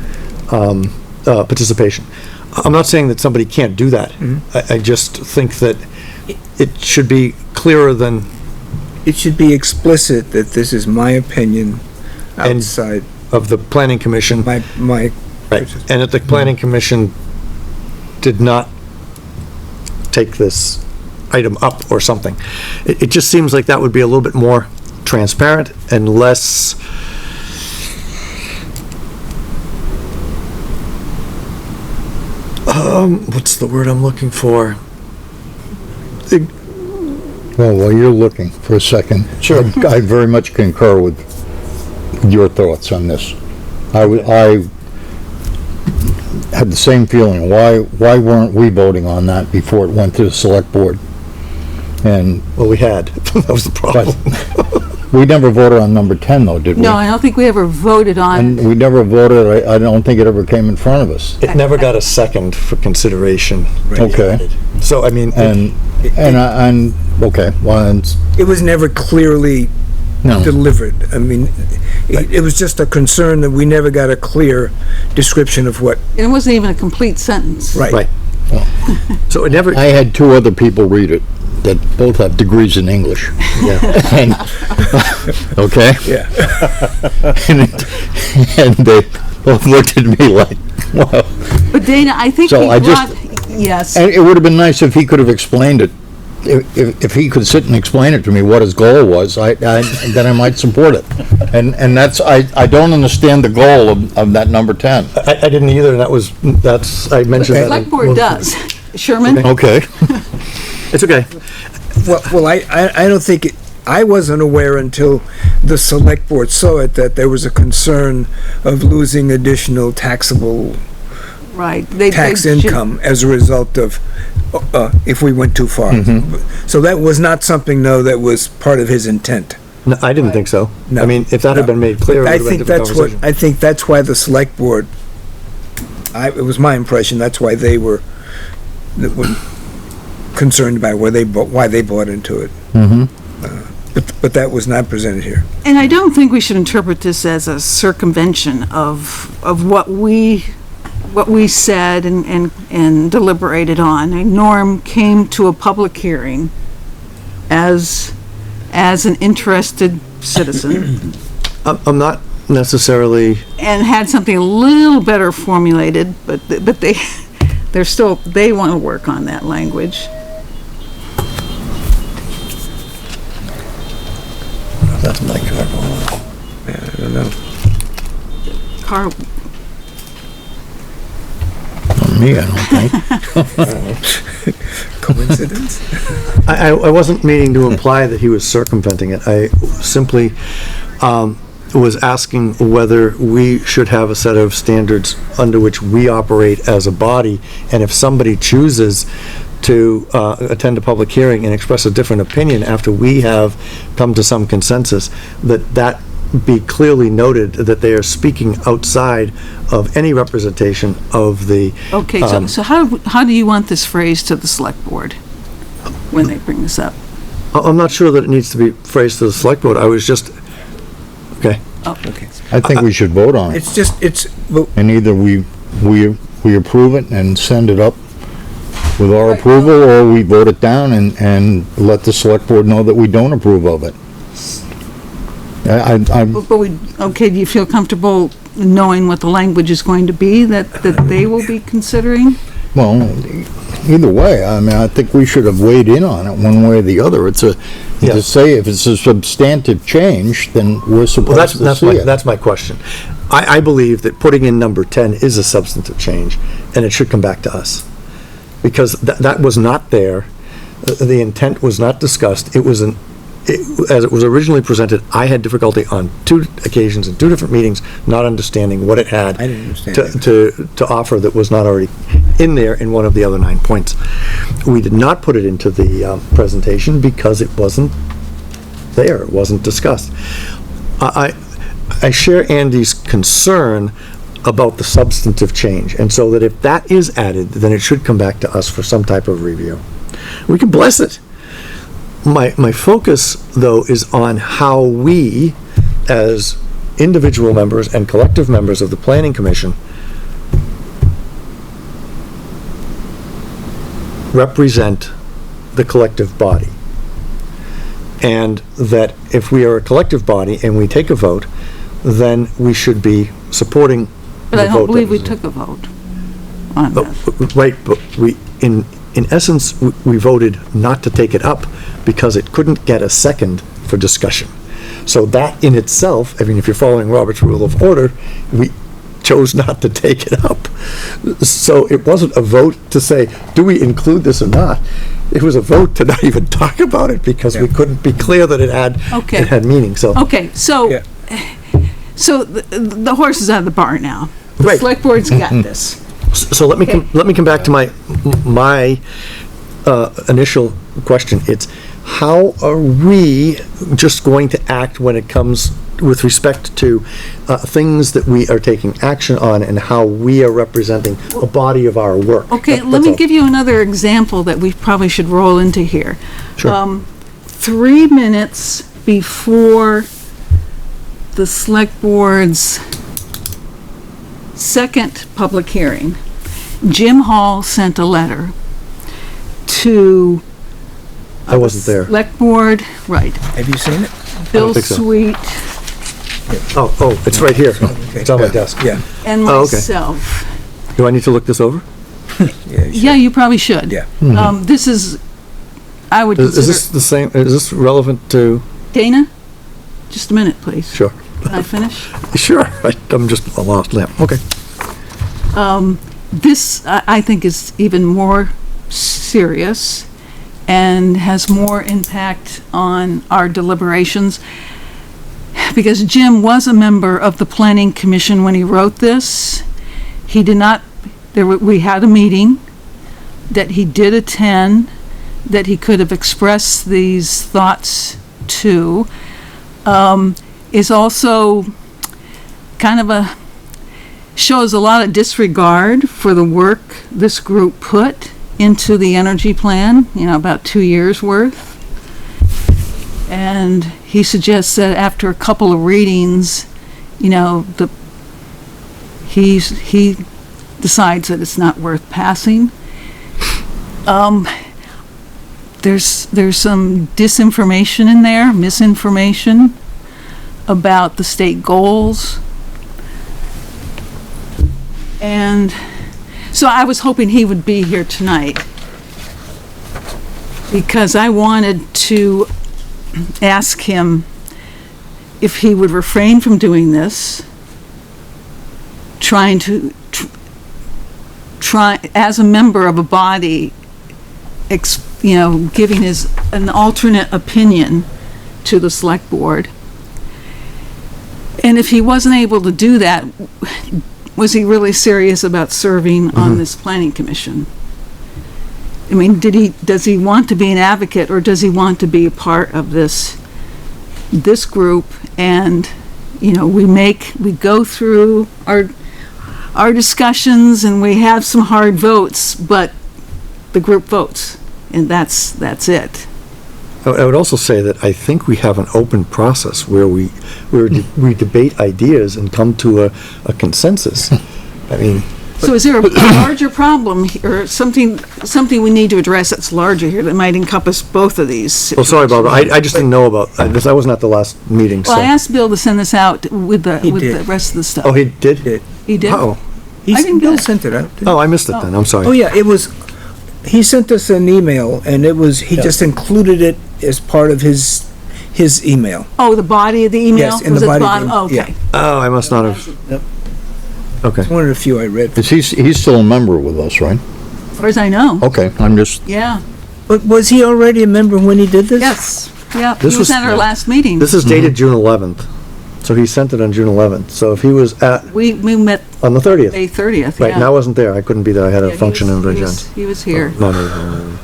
participation. I'm not saying that somebody can't do that. I just think that it should be clearer than, It should be explicit that this is my opinion outside of the planning commission. my, Right, and that the planning commission did not take this item up or something. It just seems like that would be a little bit more transparent and less what's the word I'm looking for? Well, while you're looking for a second. Sure. I very much concur with your thoughts on this. I had the same feeling. Why weren't we voting on that before it went to the select board? And Well, we had, that was the problem. we never voted on number 10 though, did we? No, I don't think we ever voted on, And we never voted, I don't think it ever came in front of us. It never got a second for consideration. Okay. So, I mean, Okay, well, It was never clearly no. delivered. I mean, it was just a concern that we never got a clear description of what. and it wasn't even a complete sentence. right. So it never, I had two other people read it that both have degrees in English. yeah. And, okay? Yeah. And they both looked at me like, wow. But Dana, I think So we I just- brought, yes, And it would have been nice if he could have explained it. If he could sit and explain it to me what his goal was, then I might support it. And that's, I don't understand the goal of that number 10. I didn't either, and I mentioned that. select board does. Sherman? Okay. It's okay. Well, I don't think, I wasn't aware until the select board saw it that there was a concern of losing additional taxable Right. tax income as a result of, if we went too far. So that was not something, though, that was part of his intent. No, I didn't think so. No. I mean, if that had been made clear, it I would have been a think different that's what, conversation. I think that's why the select board, it was my impression, that's why they were concerned about why they bought into it. But that was not presented here. And I don't think we should interpret this as a circumvention of what we said and deliberated on. And Norm came to a public hearing as an interested citizen I'm not necessarily, and had something a little better formulated, but they want to work on that language. that's my card. I don't know. Carl, Me, I don't think. Coincidence? I wasn't meaning to imply that he was circumventing it. I simply was asking whether we should have a set of standards under which we operate as a body, and if somebody chooses to attend a public hearing and express a different opinion after we have come to some consensus, that be clearly noted that they are speaking outside of any representation of the. okay, so how do you want this phrased to the select board when they bring this up? I'm not sure that it needs to be phrased to the select board. I was just, okay. Oh, okay. I think we should vote on it. It's just, well, And either we approve it and send it up with our approval, or we vote it down and let the select board know that we don't approve of it. Okay, do you feel comfortable knowing what the language is going to be that they will be considering? Well, either way, I mean, I think we should have weighed in on it one way or the other. To say if it's a substantive change, then we're Well, supposed to see it. that's my question. I believe that putting in number 10 is a substantive change, and it should come back to us. Because that was not there, the intent was not discussed, as it was originally presented, I had difficulty on 2 occasions in 2 different meetings, not understanding what it had I didn't understand to offer that was not already in there in one of the other 9 points. We did not put it into the presentation because it wasn't there, it wasn't discussed. I share Andy's concern about the substantive change, and so that if that is added, then it should come back to us for some type of review. We can bless it. My focus, though, is on how we, as individual members and collective members of the Planning Commission, represent the collective body. And that if we are a collective body and we take a vote, then we should be supporting But the I vote don't believe that we was- took a vote on this. Right, but in essence, we voted not to take it up because it couldn't get a second for discussion. So that in itself, I mean, if you're following Robert's Rule of Order, we chose not to take it up. So it wasn't a vote to say, do we include this or not? it was a vote to not even talk about it because we couldn't be clear that Okay. it had meaning, so. Okay, so, Yeah. so the horse is out of the barn now. The Right. select board's got this. So let me come back to my initial question. It's, how are we just going to act when it comes with respect to things that we are taking action on and how we are representing a body of our work? Okay, let That's me all. give you another example that we probably should roll into here. Sure. 3 minutes before the select board's second public hearing, Jim Hall sent a letter to I wasn't there. select board, right, Have you seen it? Bill think so. Sweet Oh, it's right here. It's on my desk. Yeah, and Oh, okay. myself. Do I need to look this over? yeah. you should. Yeah, you probably should. Yeah. This is, I would Is this consider, the same, is this relevant to, Dana, just a minute, please. sure. Can I finish? Sure, I'm just a lost lamp. Okay. This, I think, is even more serious and has more impact on our deliberations, because Jim was a member of the Planning Commission when he wrote this. He did not, we had a meeting that he did attend, that he could have expressed these thoughts to, is also kind of shows a lot of disregard for the work this group put into the energy plan, about 2 years worth. And he suggests that after a couple of readings, he decides that it's not worth passing. There's some disinformation in there, misinformation about the state goals. And so I was hoping he would be here tonight, because I wanted to ask him if he would refrain from doing this, trying to try as a member of a body, giving an alternate opinion to the select board. And if he wasn't able to do that, was he really serious about serving on this planning commission? I mean, does he want to be an advocate, or does he want to be a part of this group? And, we go through our discussions and we have some hard votes, but the group votes, and that's it. I would also say that I think we have an open process where we debate ideas and come to a consensus. I mean, So is there a larger problem or something we need to address that's larger here that might encompass both of these? well, sorry, Barbara, I just didn't know about this. I wasn't at the last meeting, so. Well, I asked Bill to send this out with the did. rest of the stuff. Oh, he did? He did? Oh, I didn't Bill get it. sent it out. didn't oh, I missed it then, I'm he? sorry. Oh, yeah, he sent us an email, and he just included it as part of his email. Oh, the body of the email? Yes, in Was the at body of the- Oh, okay. Oh, I must not have. Yep. Okay. It's one of the few I read. He's still a member with us, right? As far as I know. Okay, I'm just, Yeah. But was he already a member when he did this? Yes. Yeah. He This was was- at our last meeting. This is dated June 11th, so he sent it on June 11th. So if he was We met on the 30th, May 30th, right, yeah. and I wasn't there, I couldn't be there, I had Yeah, a he function was- in he Regent. was- He was here. No, no.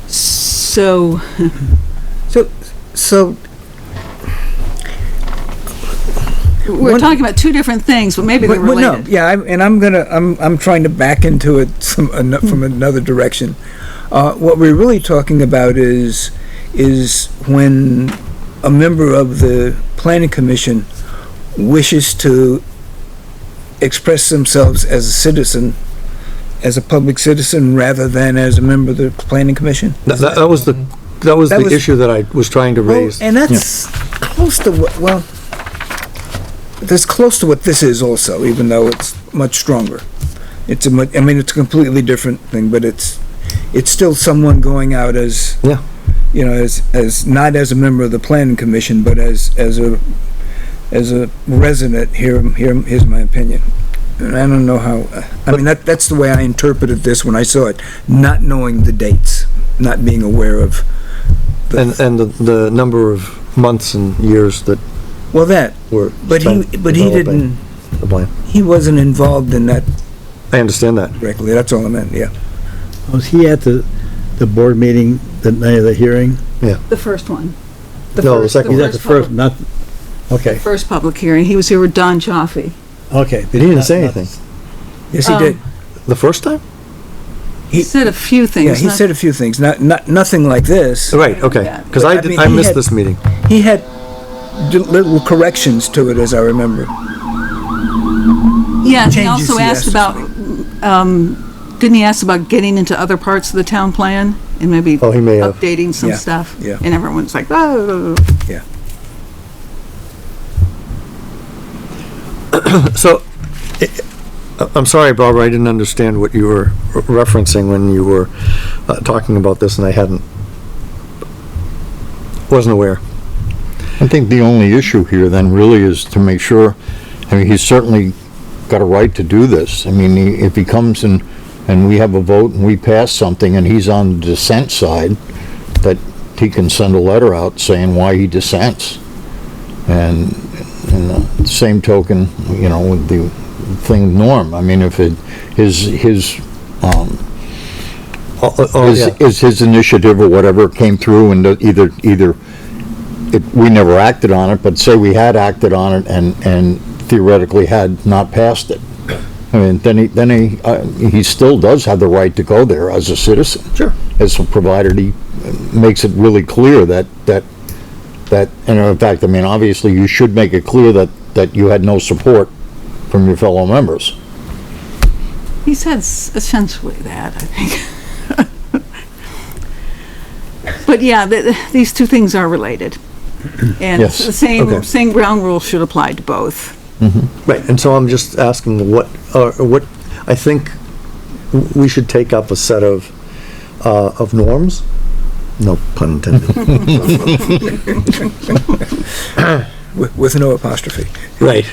So, So, we're One- talking about two different things, but maybe they're well, no, related. yeah, I'm trying to back into it from another direction. What we're really talking about is when a member of the planning commission wishes to express themselves as a citizen, as a public citizen, rather than as a member of the planning commission. That was the issue that I was trying to raise. And that's close to that's close to what this is also, even though it's much stronger. It's it's a completely different thing, but it's still someone going out as, Yeah. as not as a member of the planning commission, but as a resident. Here's my opinion. And I don't know how, I mean, that's the way I interpreted this when I saw it, not knowing the dates, not being aware of, And the number of months and years that well, that, were but he spent didn't, developing the plan. he wasn't involved in that I understand that. directly, that's all I meant, yeah. Was he at the board meeting the night of the hearing? The first one. No, the second- He's at the first, not, okay, First public hearing, he was here with Don Chaffee. okay. He didn't say anything. Yes, he did. The first time? He said a few things. Yeah, he not- said a few things, nothing like this. Right, okay. Yeah. Because But, I mean, I he missed had- this meeting. He had little corrections to it, as I remember. Yeah, he changes also he asked asked about, didn't he ask about getting into other parts of the town plan? And maybe Oh, he may have. updating some Yeah, stuff? yeah. And everyone's like, oh. So, I'm sorry, Barbara, I didn't understand what you were referencing when you were talking about this, and I wasn't aware. I think the only issue here then really is to make sure, I mean, he's certainly got a right to do this. I mean, if he comes and we have a vote and we pass something and he's on the dissent side, that he can send a letter out saying why he dissents. And in the same token, you know, with the thing with Norm, I mean, if his initiative or whatever came through and either we never acted on it, but say we had acted on it and theoretically had not passed it. I mean, then he still does have the right to go there as a citizen. Sure. As provided he makes it really clear that, and in fact, I mean, obviously you should make it clear that you had no support from your fellow members. He said essentially that, I think. But yeah, these two things are related. And Yes, the okay. same ground rules should apply to both. Right, and so I'm just asking what I think we should take up a set of norms. No pun intended. With no apostrophe. Right.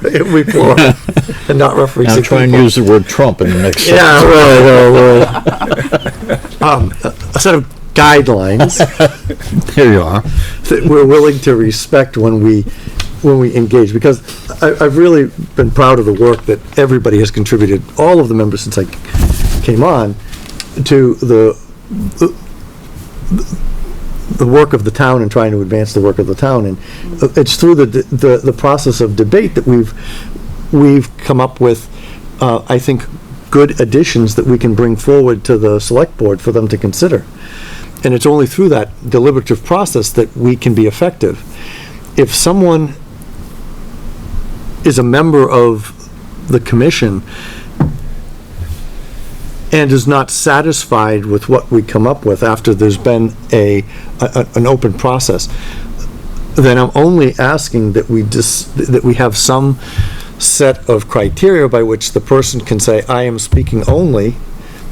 We pour, and not referencing. Now try and use the word Trump in the next sentence. Yeah, right. A set of guidelines Here you are. that we're willing to respect when we engage, because I've really been proud of the work that everybody has contributed, all of the members since I came on, to the work of the town and trying to advance the work of the town. And it's through the process of debate that we've come up with, I think, good additions that we can bring forward to the select board for them to consider. And it's only through that deliberative process that we can be effective. If someone is a member of the commission and is not satisfied with what we come up with after there's been an open process, then I'm only asking that we have some set of criteria by which the person can say, I am speaking only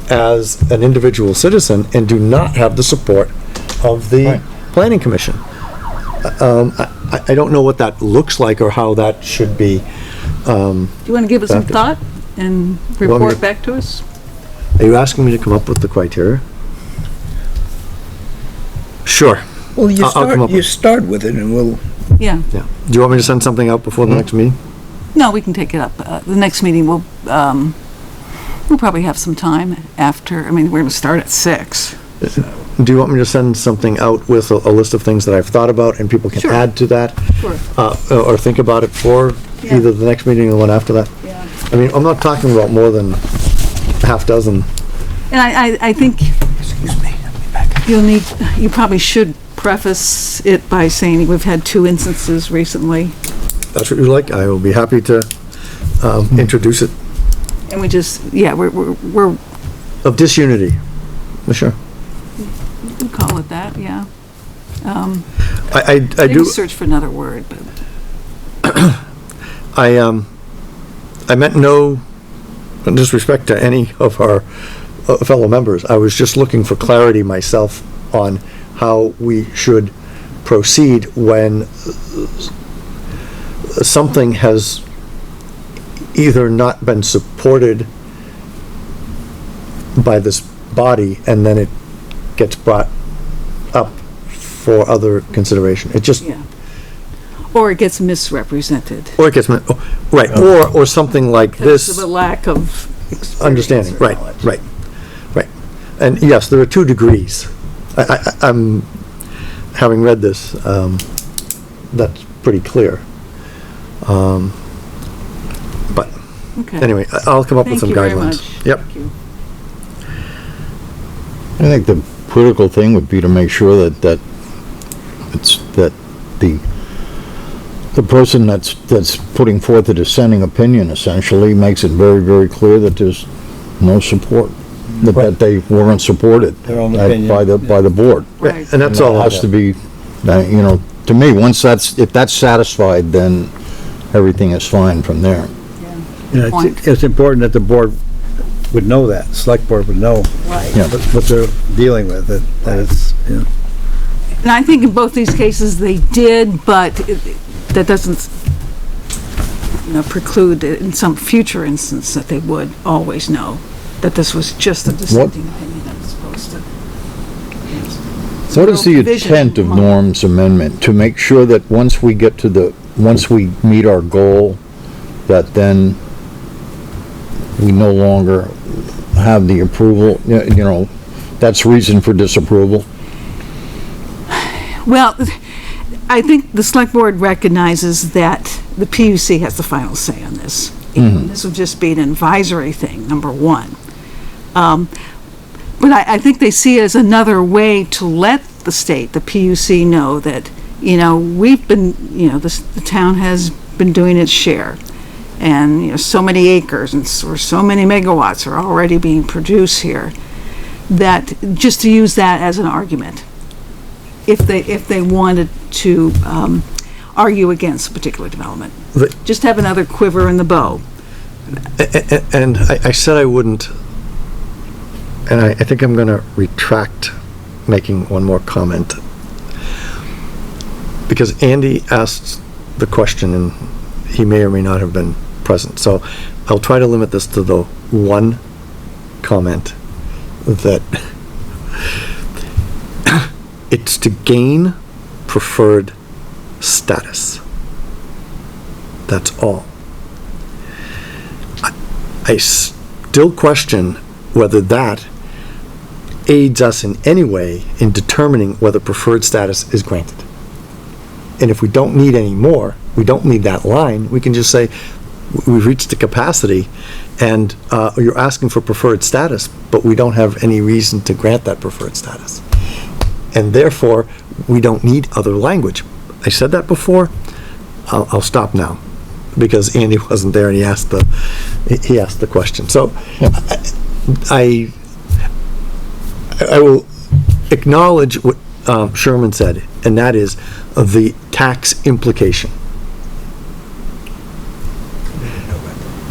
as an individual citizen and do not have the support of the Right. planning commission. I don't know what that looks like or how that should be. Do you want to give it some Back to- thought and want me report to- back to us? Are you asking me to come up with the criteria? Sure. Well, I'll come up you with- start with it and we'll, Yeah. Yeah. Do you want me to send something out before the next meeting? No, we can take it up. The next meeting, we'll probably have some time after, I mean, we're going to start at 6. Do you want me to send something out with a list of things that I've thought about and people can Sure. add to that? Sure. Or think about it for Yeah. either the next meeting or the one after that? Yeah. I mean, I'm not talking about more than a half dozen. And I think you probably should preface it by saying we've had 2 instances recently, That's what you like, I will be happy to introduce it. and we just, yeah, we're Of disunity. Sure. we can call it that, yeah. I Maybe do, search for another word, but I meant no disrespect to any of our fellow members. I was just looking for clarity myself on how we should proceed when something has either not been supported by this body and then it gets brought up for other consideration. It just, Yeah. Or it gets misrepresented. or it gets, right, or something like Because of this. a lack of experience Understanding, or right, knowledge. right, right. And yes, there are 2 degrees. I'm, having read this, that's pretty clear. But Okay. anyway, I'll come up with some Thank you very guidelines. much. Yep. Thank you. I think the critical thing would be to make sure that the person that's putting forth a dissenting opinion essentially makes it very, very clear that there's no support, that they weren't supported Their own opinion. by the board. Right. And that's That all. has to be, you know, to me, if that's satisfied, then everything is fine from there. You know, Point. it's important that the board would know that, select board would know Right. Yeah. what they're dealing with, that it's, you know. And I think in both these cases they did, but that doesn't, preclude in some future instance that they would always know that this was just a dissenting opinion as opposed to. What is the real division intent of among- Norm's amendment? To make sure that once we meet our goal, that then we no longer have the approval, that's reason for disapproval? Well, I think the select board recognizes that the PUC has the final say on this. This would just be an advisory thing, number one. But I think they see it as another way to let the state, the PUC, know that, we've been, the town has been doing its share. And, so many acres and so many megawatts are already being produced here. That, just to use that as an argument, if they wanted to argue against a particular development. Just have another quiver in the bow. And I said I wouldn't, and I think I'm gonna retract making one more comment. Because Andy asked the question and he may or may not have been present. So I'll try to limit this to the one comment that it's to gain preferred status. That's all. I still question whether that aids us in any way in determining whether preferred status is granted. And if we don't need any more, we don't need that line, we can just say, we've reached the capacity and you're asking for preferred status, but we don't have any reason to grant that preferred status. And therefore, we don't need other language. I said that before, I'll stop now, because Andy wasn't there and he asked the question. So, I will acknowledge what Sherman said, and that is the tax implication.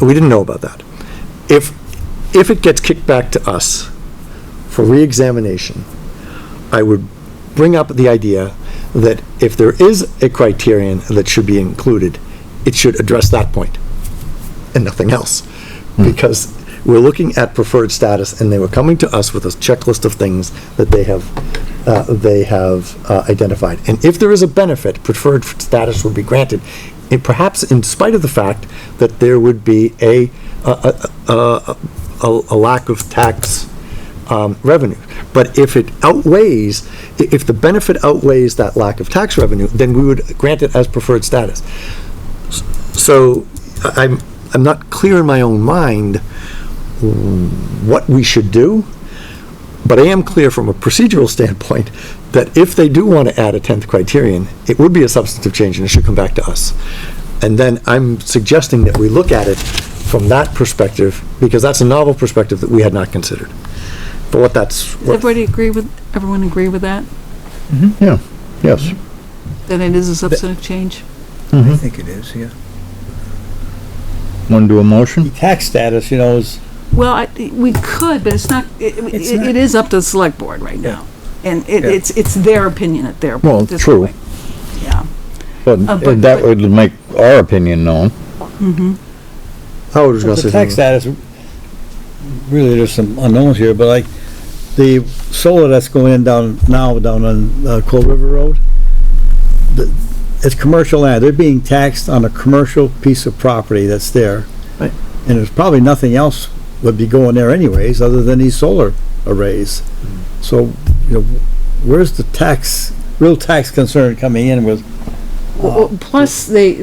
We didn't know about that. If it gets kicked back to us for re-examination, I would bring up the idea that if there is a criterion that should be included, it should address that point and nothing else. Because we're looking at preferred status and they were coming to us with a checklist of things that they have identified. And if there is a benefit, preferred status would be granted, and perhaps in spite of the fact that there would be a lack of tax revenue. But if it outweighs, if the benefit outweighs that lack of tax revenue, then we would grant it as preferred status. So I'm not clear in my own mind what we should do, but I am clear from a procedural standpoint that if they do want to add a 10th criterion, it would be a substantive change and it should come back to us. And then I'm suggesting that we look at it from that perspective, because that's a novel perspective that we had not considered. But what that's... Does everyone agree with that? Yeah, yes. That it is a substantive change? I think it is, yeah. Want to do a motion? Tax status, is, Well, we could, but it's not, it is up to the select board right now. And it's their opinion at their. Well, at this true. point. Yeah. But but- that would make our opinion known. Howard was gonna The say tax something. status, really, there's some unknowns here, but like, the solar that's going in down on Cold River Road, it's commercial land. They're being taxed on a commercial piece of property that's there. Right. And there's probably nothing else would be going there anyways, other than these solar arrays. So, where's the real tax concern coming in with? Well, plus, they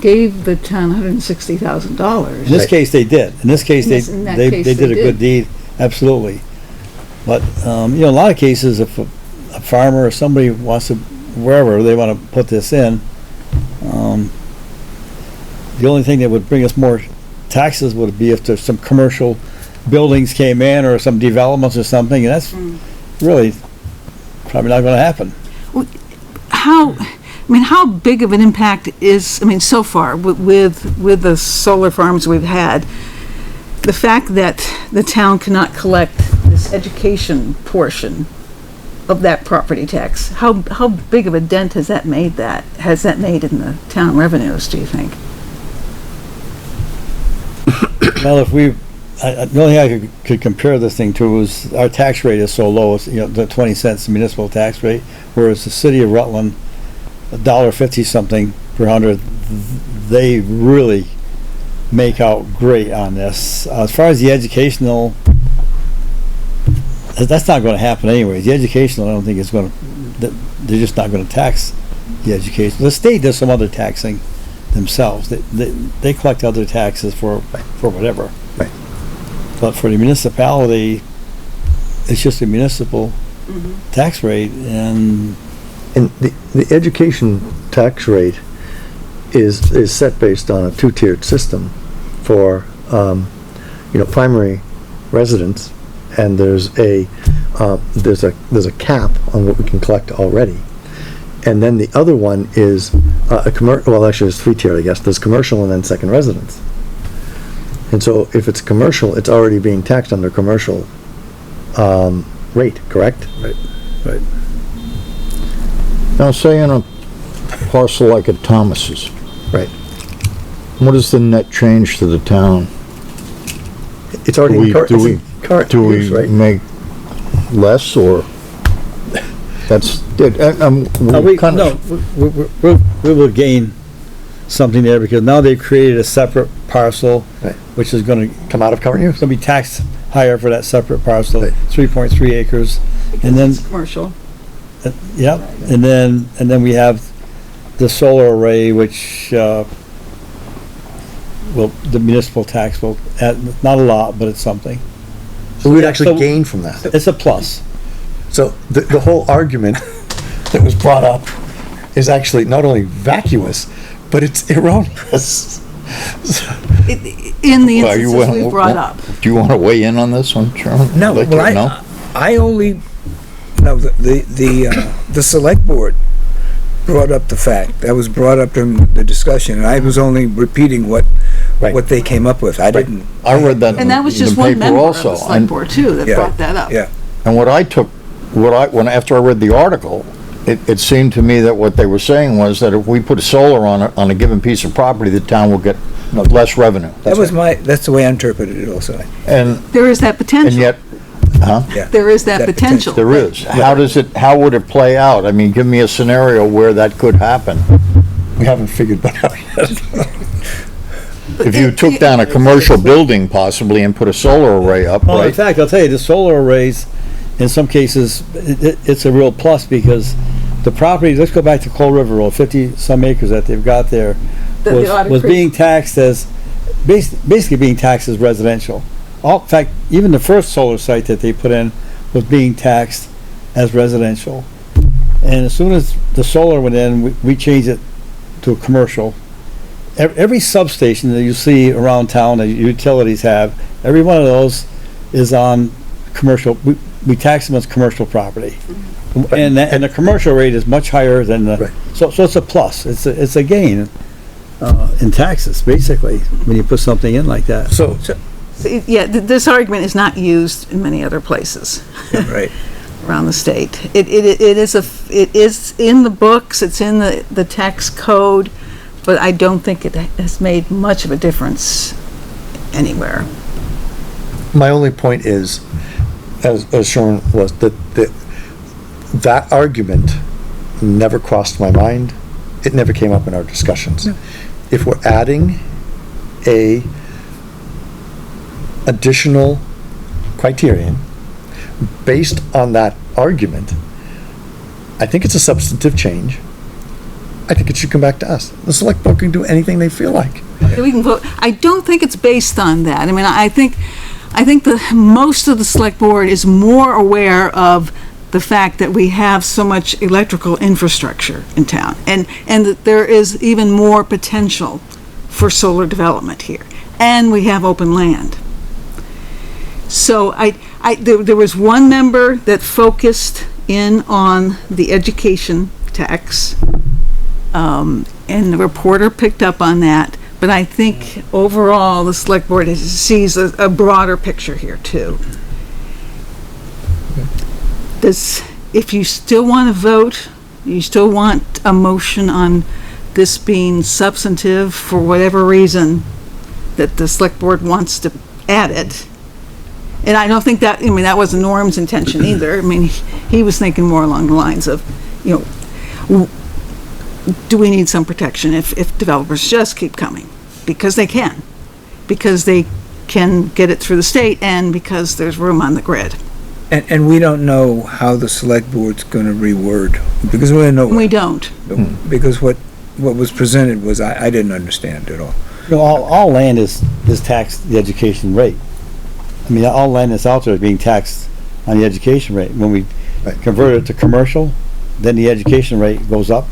gave the town $160,000. In this case, they did. In this case, In that they case, did they a good deed, absolutely. But, a lot of cases, if a farmer or somebody wants to, wherever they want to put this in, the only thing that would bring us more taxes would be if there's some commercial buildings came in or some developments or something, and that's really probably not gonna happen. How big of an impact is, so far with the solar farms we've had, the fact that the town cannot collect this education portion of that property tax, how big of a dent has that made in the town revenues, do you think? Well, if the only thing I could compare this thing to is our tax rate is so low, it's, the 20 cents municipal tax rate, whereas the city of Rutland, $1.50 something per hundred, they really make out great on this. As far as the educational, that's not gonna happen anyways. The educational, I don't think is gonna, they're just not gonna tax the education. The state does some other taxing themselves. They collect other taxes for whatever. Right. But for the municipality, it's just a municipal tax rate, and the education tax rate is set based on a two-tiered system for, primary residents, and there's a cap on what we can collect already. And then the other one is well, actually it's three-tiered, I guess. There's commercial and then second residence. And so if it's commercial, it's already being taxed under commercial rate, correct? right. Now, say in a parcel like at Thomas's, Right. what is the net change to the town? It's already in current Do use, we right? make less, or that's, We will gain something there, because now they've created a separate parcel, Right. which is gonna Come out of current use. be taxed higher for that separate parcel, Right. 3.3 acres. And then, It's commercial. yep, and then we have the solar array, which, the municipal tax will add, not a lot, but it's something. So we'd Yeah, actually so- gain from that. It's a plus. So the whole argument that was brought up is actually not only vacuous, but it's erroneous. In the Well, you instances wanna- we brought up. do you want to weigh in on this one, Chairman? No, Like, well, no? I only, no, the select board brought up the fact, that was brought up during the discussion, and I was only repeating what they came up with. I didn't, I read that in And that was the just one paper member of also. the select board too that Yeah. brought that up. yeah. And after I read the article, it seemed to me that what they were saying was that if we put a solar on a given piece of property, the town will get less revenue. That's the way I interpreted it also. And There is that and potential. yet, There is that That potential. there is. How would it play out? I mean, give me a scenario where that could happen. We haven't figured that out yet. If you took down a commercial building possibly and put a solar array up, Well, in right? fact, I'll tell you, the solar arrays, in some cases, it's a real plus, because the property, let's go back to Cold River Road, 50-some acres that they've got there, The Otter was Creek. being taxed as, basically being taxed as residential. In fact, even the first solar site that they put in was being taxed as residential. And as soon as the solar went in, we changed it to a commercial. Every substation that you see around town that utilities have, every one of those is on commercial, we tax them as commercial property. And the commercial rate is much higher than Right. so it's a plus, it's a gain, in taxes, basically, when you put something in like that. So, Yeah, this argument is not used in many other places Right. around the state. It is in the books, it's in the tax code, but I don't think it has made much of a difference anywhere. My only point is, as shown was, that argument never crossed my mind. It never came up in our discussions. If we're adding a additional criterion based on that argument, I think it's a substantive change. I think it should come back to us. The select board can do anything they feel like. We can vote. I don't think it's based on that. I mean, I think most of the select board is more aware of the fact that we have so much electrical infrastructure in town, and that there is even more potential for solar development here, and we have open land. So there was one member that focused in on the education tax, and the reporter picked up on that. But I think overall, the select board sees a broader picture here too. If you still want to vote, you still want a motion on this being substantive for whatever reason that the select board wants to add it. And I don't think that, I mean, that wasn't Norm's intention either. I mean, he was thinking more along the lines of, do we need some protection if developers just keep coming? Because they can. Because they can get it through the state and because there's room on the grid. And we don't know how the select board's gonna reword, because we don't know. We don't. Because what was presented was, I didn't understand at all. All land is taxed the education rate. I mean, all land that's out there is being taxed on the education rate. When we convert it to commercial, then the education rate goes up.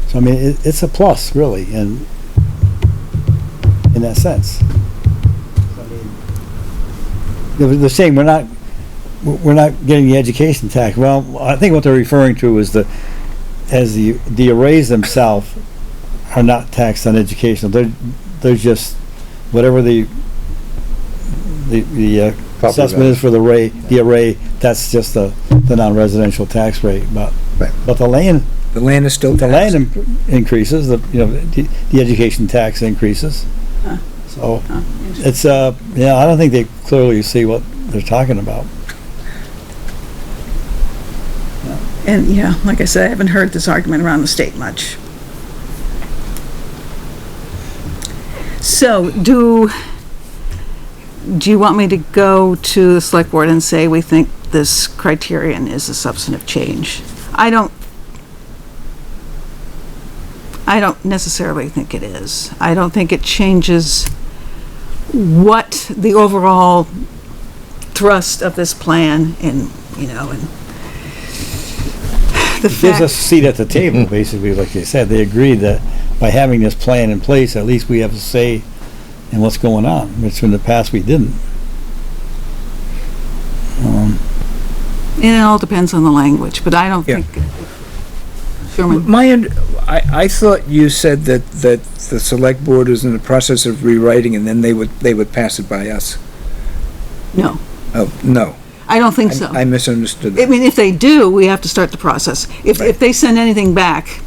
So, I mean, it's a plus, really, in that sense. I mean, they're saying we're not getting the education tax. Well, I think what they're referring to is the arrays themselves are not taxed on education. They're just whatever the assessment is for the array, that's just the non-residential tax rate. But the land is still the taxed. land increases. The education tax increases. So it's I don't think they clearly see what they're talking about. And yeah, like I said, I haven't heard this argument around the state much. So do you want me to go to the select board and say we think this criterion is a substantive change? I don't necessarily think it is. I don't think it changes what the overall thrust of this plan and the It gives fact. us a seat at the table, basically, like they said. They agreed that by having this plan in place, at least we have a say in what's going on, which in the past we didn't. And it all depends on the language, but I don't Yeah. think. Sherman, I thought you said that the select board is in the process of rewriting and then they would pass it by us. no, Oh, no. I don't think so. I misunderstood I that. mean, if they do, we have to start the process. If Right. they send anything back,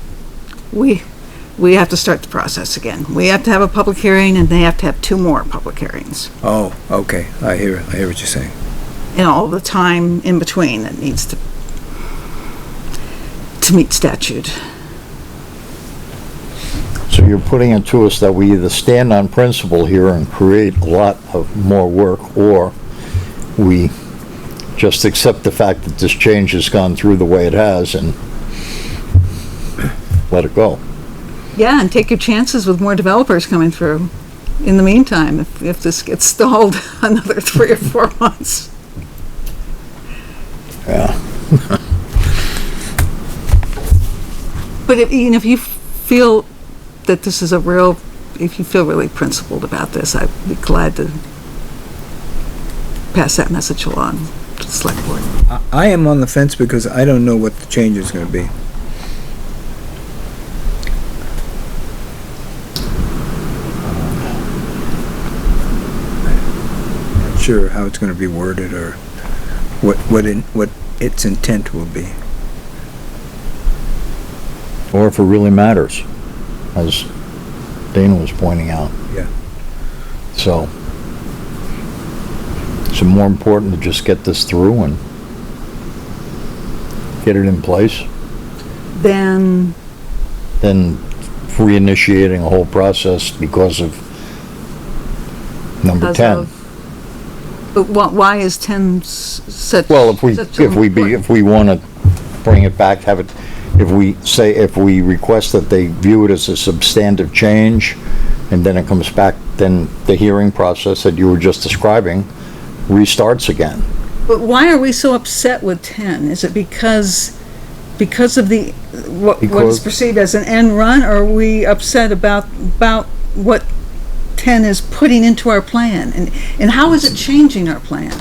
we have to start the process again. We have to have a public hearing and they have to have 2 more public hearings. Oh, okay. I hear what you're saying. And all the time in between that needs to meet statute. So you're putting it to us that we either stand on principle here and create a lot of more work, or we just accept the fact that this change has gone through the way it has and let it go. Yeah, and take your chances with more developers coming through. In the meantime, if this gets stalled another 3 or 4 months. Yeah. But if you feel that this is if you feel really principled about this, I'd be glad to pass that message along to the select board. I am on the fence because I don't know what the change is gonna be. Not sure how it's gonna be worded or what its intent will be. Or if it really matters, as Dana was pointing out. Yeah. So, Is it more important to just get this through and get it in place Then, than reinitiating a whole process because of number because 10? of, but why is 10 such? Well, if such we want to bring it back, have it, if we request that they view it as a substantive change, and then it comes back, then the hearing process that you were just describing restarts again. But why are we so upset with 10? Is it because of the, what is Because- perceived as an end run, or are we upset about what 10 is putting into our plan? And how is it changing our plan?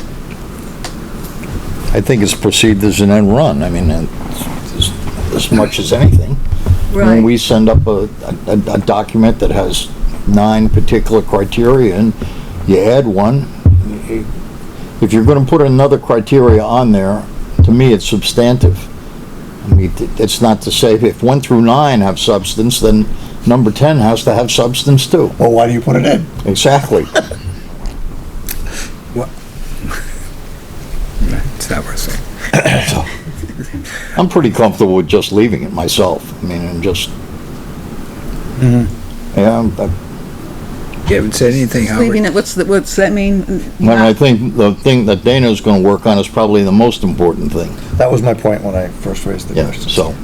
I think it's perceived as an end run. I mean, as much as anything. When we send up a document that has 9 particular criteria and you add one, if you're gonna put another criteria on there, to me, it's substantive. I mean, it's not to say if 1 through 9 have substance, then number 10 has to have substance too. Well, why do you put it in? Exactly. It's not worth saying. I'm pretty comfortable with just leaving it myself. I mean, and just, yeah, You haven't said anything, Leaving Howard. it, what's that mean? and I think the thing that Dana's gonna work on is probably the most important thing. That was my point when I first raised the Yeah, question. so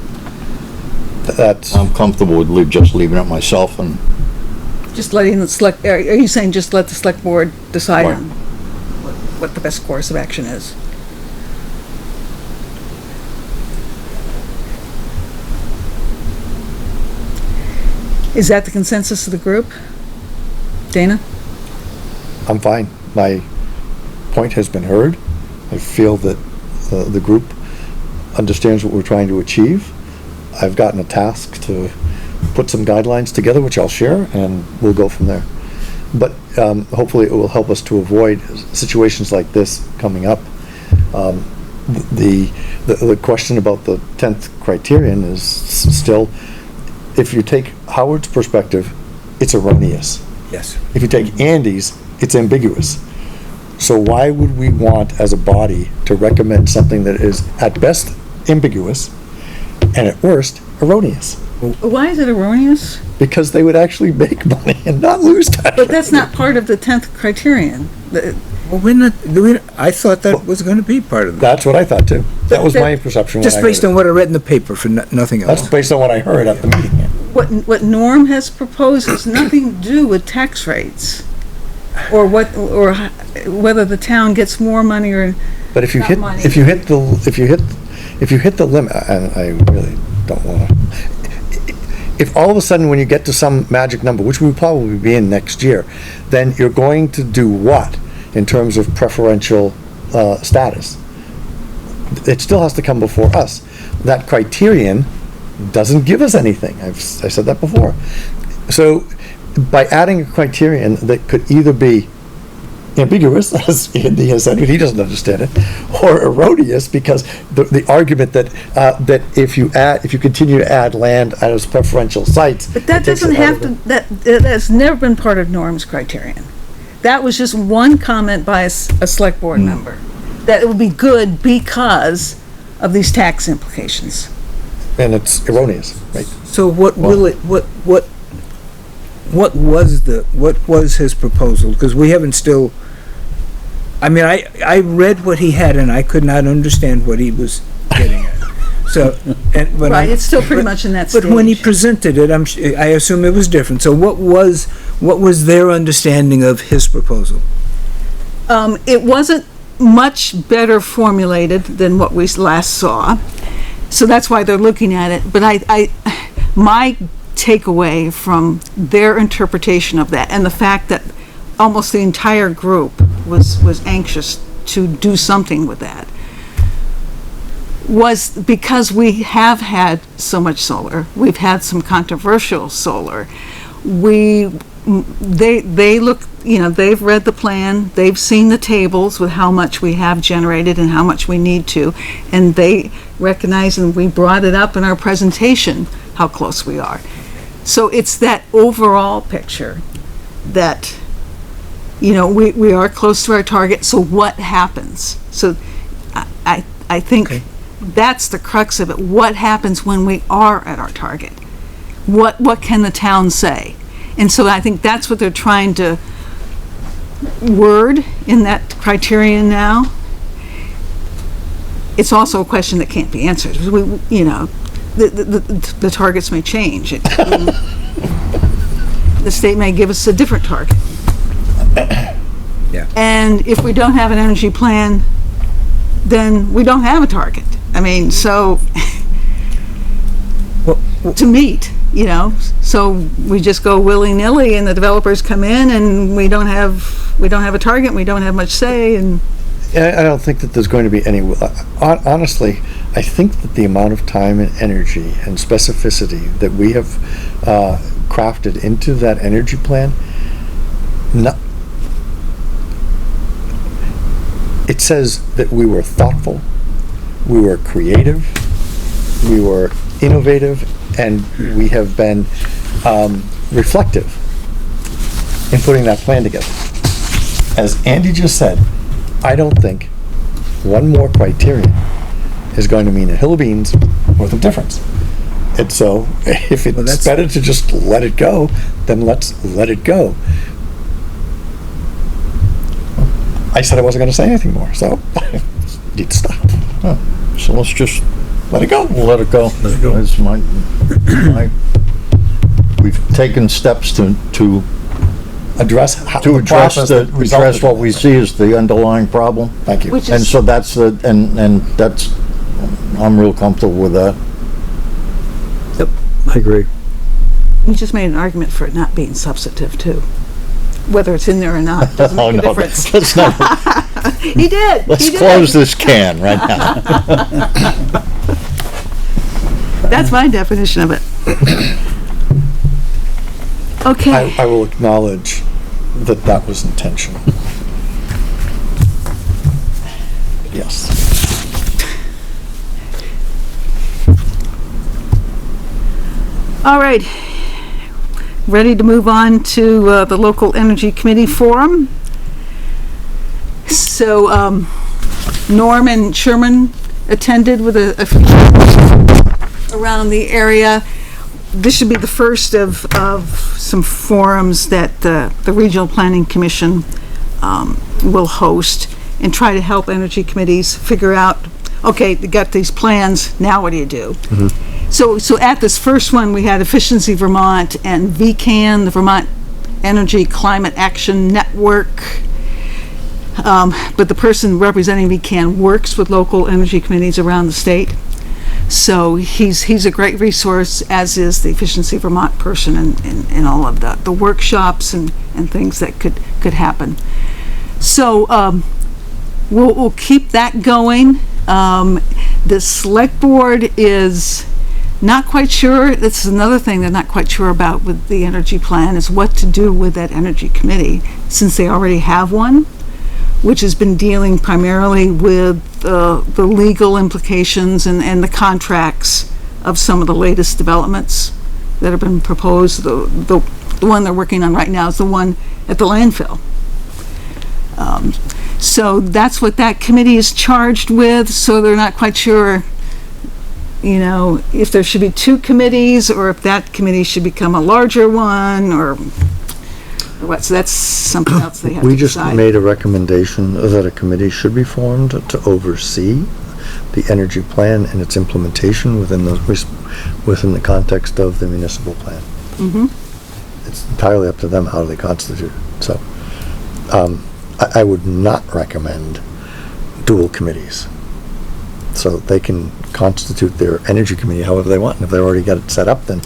That's, I'm comfortable with just leaving it myself, and Just letting the select, are you saying just let the select board decide Right. on what the best course of action is? Is that the consensus of the group? Dana? I'm fine. My point has been heard. I feel that the group understands what we're trying to achieve. I've gotten a task to put some guidelines together, which I'll share, and we'll go from there. But hopefully it will help us to avoid situations like this coming up. The question about the 10th criterion is still, if you take Howard's perspective, it's erroneous. Yes. If you take Andy's, it's ambiguous. So why would we want, as a body, to recommend something that is at best ambiguous and at worst erroneous? Why is it erroneous? Because they would actually make money and not lose tax. But that's not part of the 10th criterion. Well, I thought that was gonna be part of that. That's what I thought too. That was my perception when I Just heard based it. on what I read in the paper, for nothing That's else. based on what I heard at the meeting. What Norm has proposed has nothing to do with tax rates, or whether the town gets more money or, But if you Not hit, money. if you hit the limit, and I really don't wanna, if all of a sudden when you get to some magic number, which we'll probably be in next year, then you're going to do what in terms of preferential, status? It still has to come before us. That criterion doesn't give us anything. I said that before. So by adding a criterion that could either be ambiguous, as Andy has said, he doesn't understand it, or erroneous, because the argument that if you continue to add land as preferential sites. but that it takes doesn't it out have of to, that's never been part of Norm's criterion. That was just one comment by a select board member, that it would be good because of these tax implications. And it's erroneous, right? So what will it, what was his proposal? Because we haven't still, I mean, I read what he had and I could not understand what he was getting at. So, but Right, it's still pretty much in that But when he stage. presented it, I assume it was different. So what was their understanding of his proposal? It wasn't much better formulated than what we last saw, so that's why they're looking at it. But my takeaway from their interpretation of that, and the fact that almost the entire group was anxious to do something with that, was because we have had so much solar, we've had some controversial solar. They look, they've read the plan, they've seen the tables with how much we have generated and how much we need to, and they recognize, and we brought it up in our presentation, how close we are. So it's that overall picture that you know, we are close to our target, so what happens? So I think that's the crux of it. What happens when we are at our target? What can the town say? And so I think that's what they're trying to word in that criterion now. It's also a question that can't be answered. You know, the targets may change. The state may give us a different target. Yeah. And if we don't have an energy plan, then we don't have a target. I mean, so to meet, you know, so we just go willy-nilly and the developers come in and we don't have a target, we don't have much say, and I don't think that there's going to be any, honestly, I think that the amount of time and energy and specificity that we have crafted into that energy plan, it says that we were thoughtful, we were creative, we were innovative, and we have been reflective in putting that plan together. As Andy just said, I don't think one more criterion is going to mean a hill of beans worth of difference. And so, if it's better to just let it go, then let's let it go. I said I wasn't going to say anything more, so need to stop. So let's just Let it go. we'll let it go. That's we've taken steps to Address address what we see as the underlying problem. Thank you. which And is, so that's and that's, I'm real comfortable with that. Yep, I agree. you just made an argument for it not being substantive too. Whether it's in there or not, doesn't make a difference. Let's not, He did. let's He did. close this can right now. That's my definition of it. Okay. I will acknowledge that that was intentional. Yes. All right. Ready to move on to the local energy committee forum. So Norm and Sherman attended with a few around the area. This should be the first of some forums that the Regional Planning Commission will host and try to help energy committees figure out, okay, they got these plans, now what do you do? So at this first one, we had Efficiency Vermont and VCAN, the Vermont Energy Climate Action Network. But the person representing VCAN works with local energy committees around the state. So he's a great resource, as is the Efficiency Vermont person in all of the workshops and things that could happen. So we'll keep that going. The select board is not quite sure. This is another thing they're not quite sure about with the energy plan, is what to do with that energy committee, since they already have one, which has been dealing primarily with the legal implications and the contracts of some of the latest developments that have been proposed. The one they're working on right now is the one at the landfill. So that's what that committee is charged with, so they're not quite sure, you know, if there should be two committees or if that committee should become a larger one or what. So that's something else they have to We just decide. made a recommendation that a committee should be formed to oversee the energy plan and its implementation within the context of the municipal plan. It's entirely up to them how they constitute it. So I would not recommend dual committees. So they can constitute their energy committee however they want, and if they already got it set up, then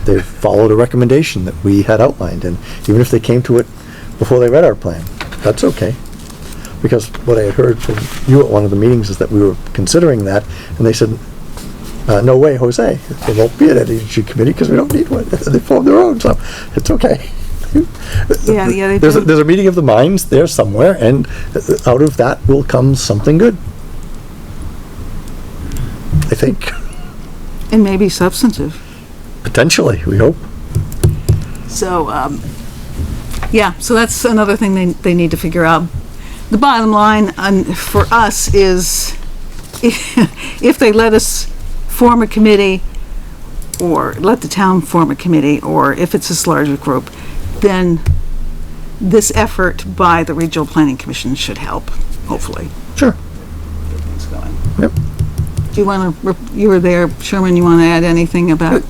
they've followed a recommendation that we had outlined, and even if they came to it before they read our plan, that's okay. Because what I had heard from you at one of the meetings is that we were considering that, and they said, no way, Jose, there won't be an energy committee because we don't need one. They formed their own, so it's okay. Yeah, they There's do. a meeting of the minds there somewhere, and out of that will come something good. I think. And maybe substantive. Potentially, we hope. So, Yeah, so that's another thing they need to figure out. The bottom line for us is if they let us form a committee or let the town form a committee, or if it's this larger group, then this effort by the Regional Planning Commission should help, hopefully. Sure. Get things going. Yep. Do you want to, you were there, Sherman, you want to add anything about?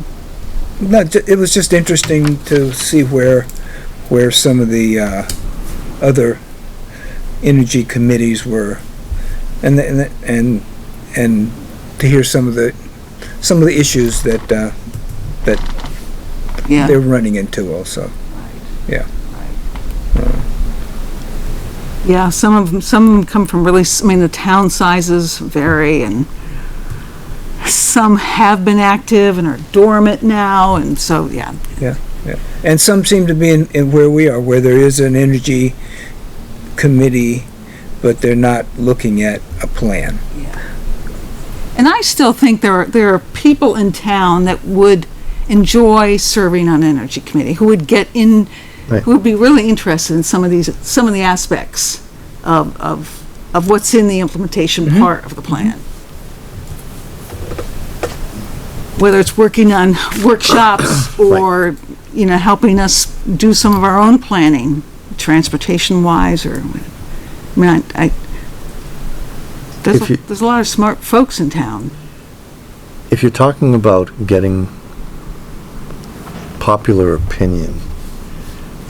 No, it was just interesting to see where some of the other energy committees were, and to hear some of the issues that Yeah. they're running into also. Yeah. Yeah, some of them come from really, I mean, the town sizes vary, and some have been active and are dormant now, and so, yeah. Yeah. And some seem to be in where we are, where there is an energy committee, but they're not looking at a plan. And I still think there are people in town that would enjoy serving on energy committee, who would get in, Right. who would be really interested in some of the aspects of what's in the implementation part of the plan. Whether it's working on workshops or, helping us do some of our own planning, transportation-wise, or, I mean, there's a lot of smart folks in town. If you're talking about getting popular opinion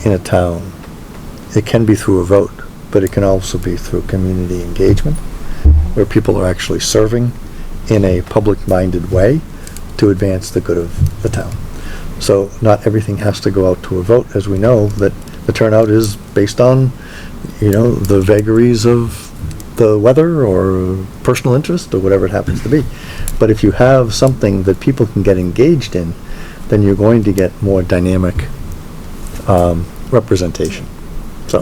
in a town, it can be through a vote, but it can also be through community engagement, where people are actually serving in a public-minded way to advance the good of the town. So not everything has to go out to a vote, as we know that the turnout is based on, the vagaries of the weather or personal interest or whatever it happens to be. But if you have something that people can get engaged in, then you're going to get more dynamic representation. So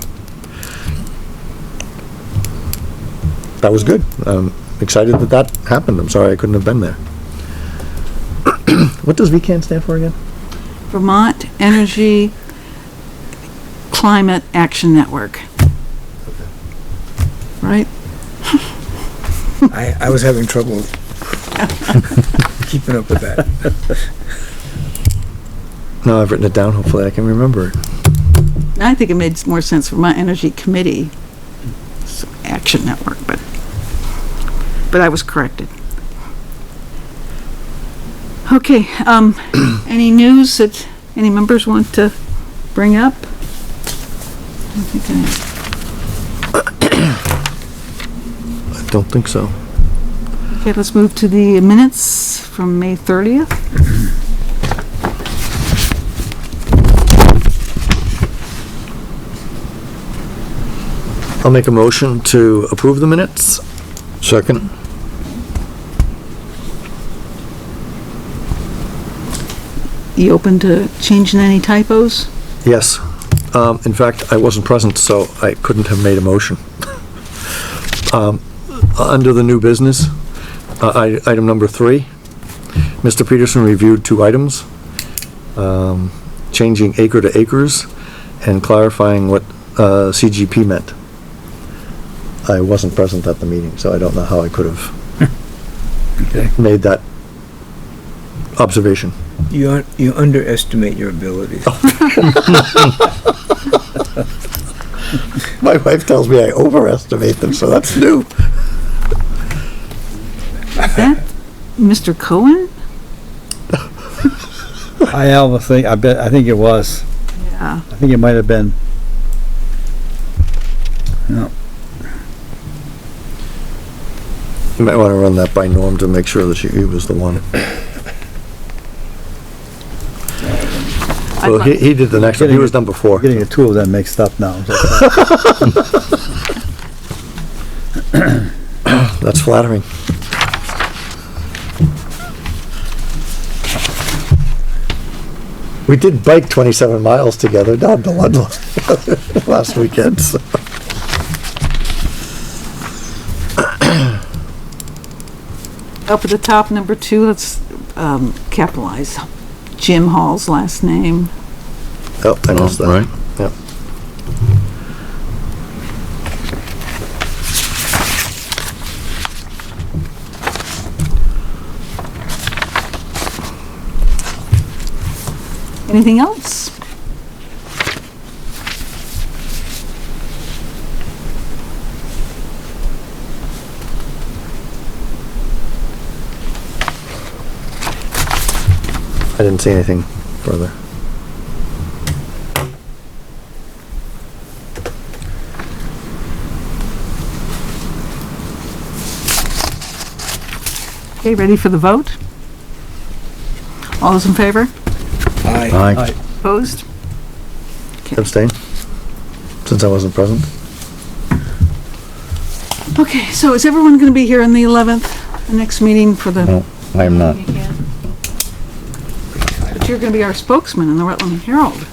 that was good. I'm excited that happened. I'm sorry I couldn't have been there. What does VCAN stand for again? Vermont Energy Climate Action Network. Right? I was having trouble keeping up with that. No, I've written it down. Hopefully I can remember it. I think it made more sense for my energy committee action network, but I was corrected. Okay, any news that any members want to bring up? I don't think so. Okay, let's move to the minutes from May 30th. I'll make a motion to approve the minutes. Second. You open to changing any typos? Yes. In fact, I wasn't present, so I couldn't have made a motion. Under the new business, item number 3, Mr. Peterson reviewed 2 items, changing acre to acres and clarifying what CGP meant. I wasn't present at the meeting, so I don't know how I could have made that observation. You underestimate your abilities. My wife tells me I overestimate them, so that's new. Is that Mr. Cohen? I think it was. Yeah. I think it might have been. No. You might want to run that by Norm to make sure that he was the one. Well, he did the next one. He was number 4. Getting the 2 of them mixed up now. That's flattering. We did bike 27 miles together down to Ludlow last weekend. So. Up at the top, number 2, let's capitalize Jim Hall's last name. Oh, I missed that. Right. Yep. Anything else? I didn't see anything further. Okay, ready for the vote? All those in favor? Aye. Opposed? Abstain? Since I wasn't present? Okay, so is everyone gonna be here on the 11th, the next meeting for the? No, I am not. But you're gonna be our spokesman in the Rutland Herald.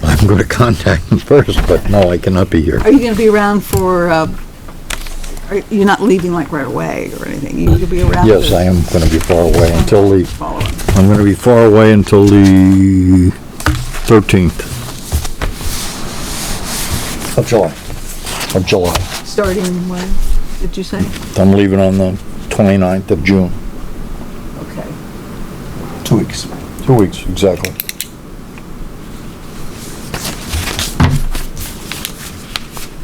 I'm going to contact them first, but no, I cannot be here. Are you gonna be around for, you're not leaving like right away or anything? You'll be around? Yes, I am going to be far away until the, Following. I'm going to be far away until the 13th of July. Starting when, did you say? I'm leaving on the 29th of June. Okay. 2 weeks. 2 weeks, exactly.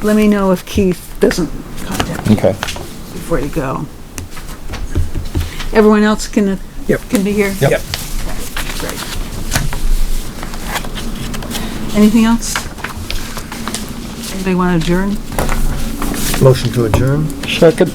Let me know if Keith doesn't contact you Okay. before you go. Everyone else can be here? Yep. Great. Anything else? Anybody want to adjourn? Motion to adjourn? Second.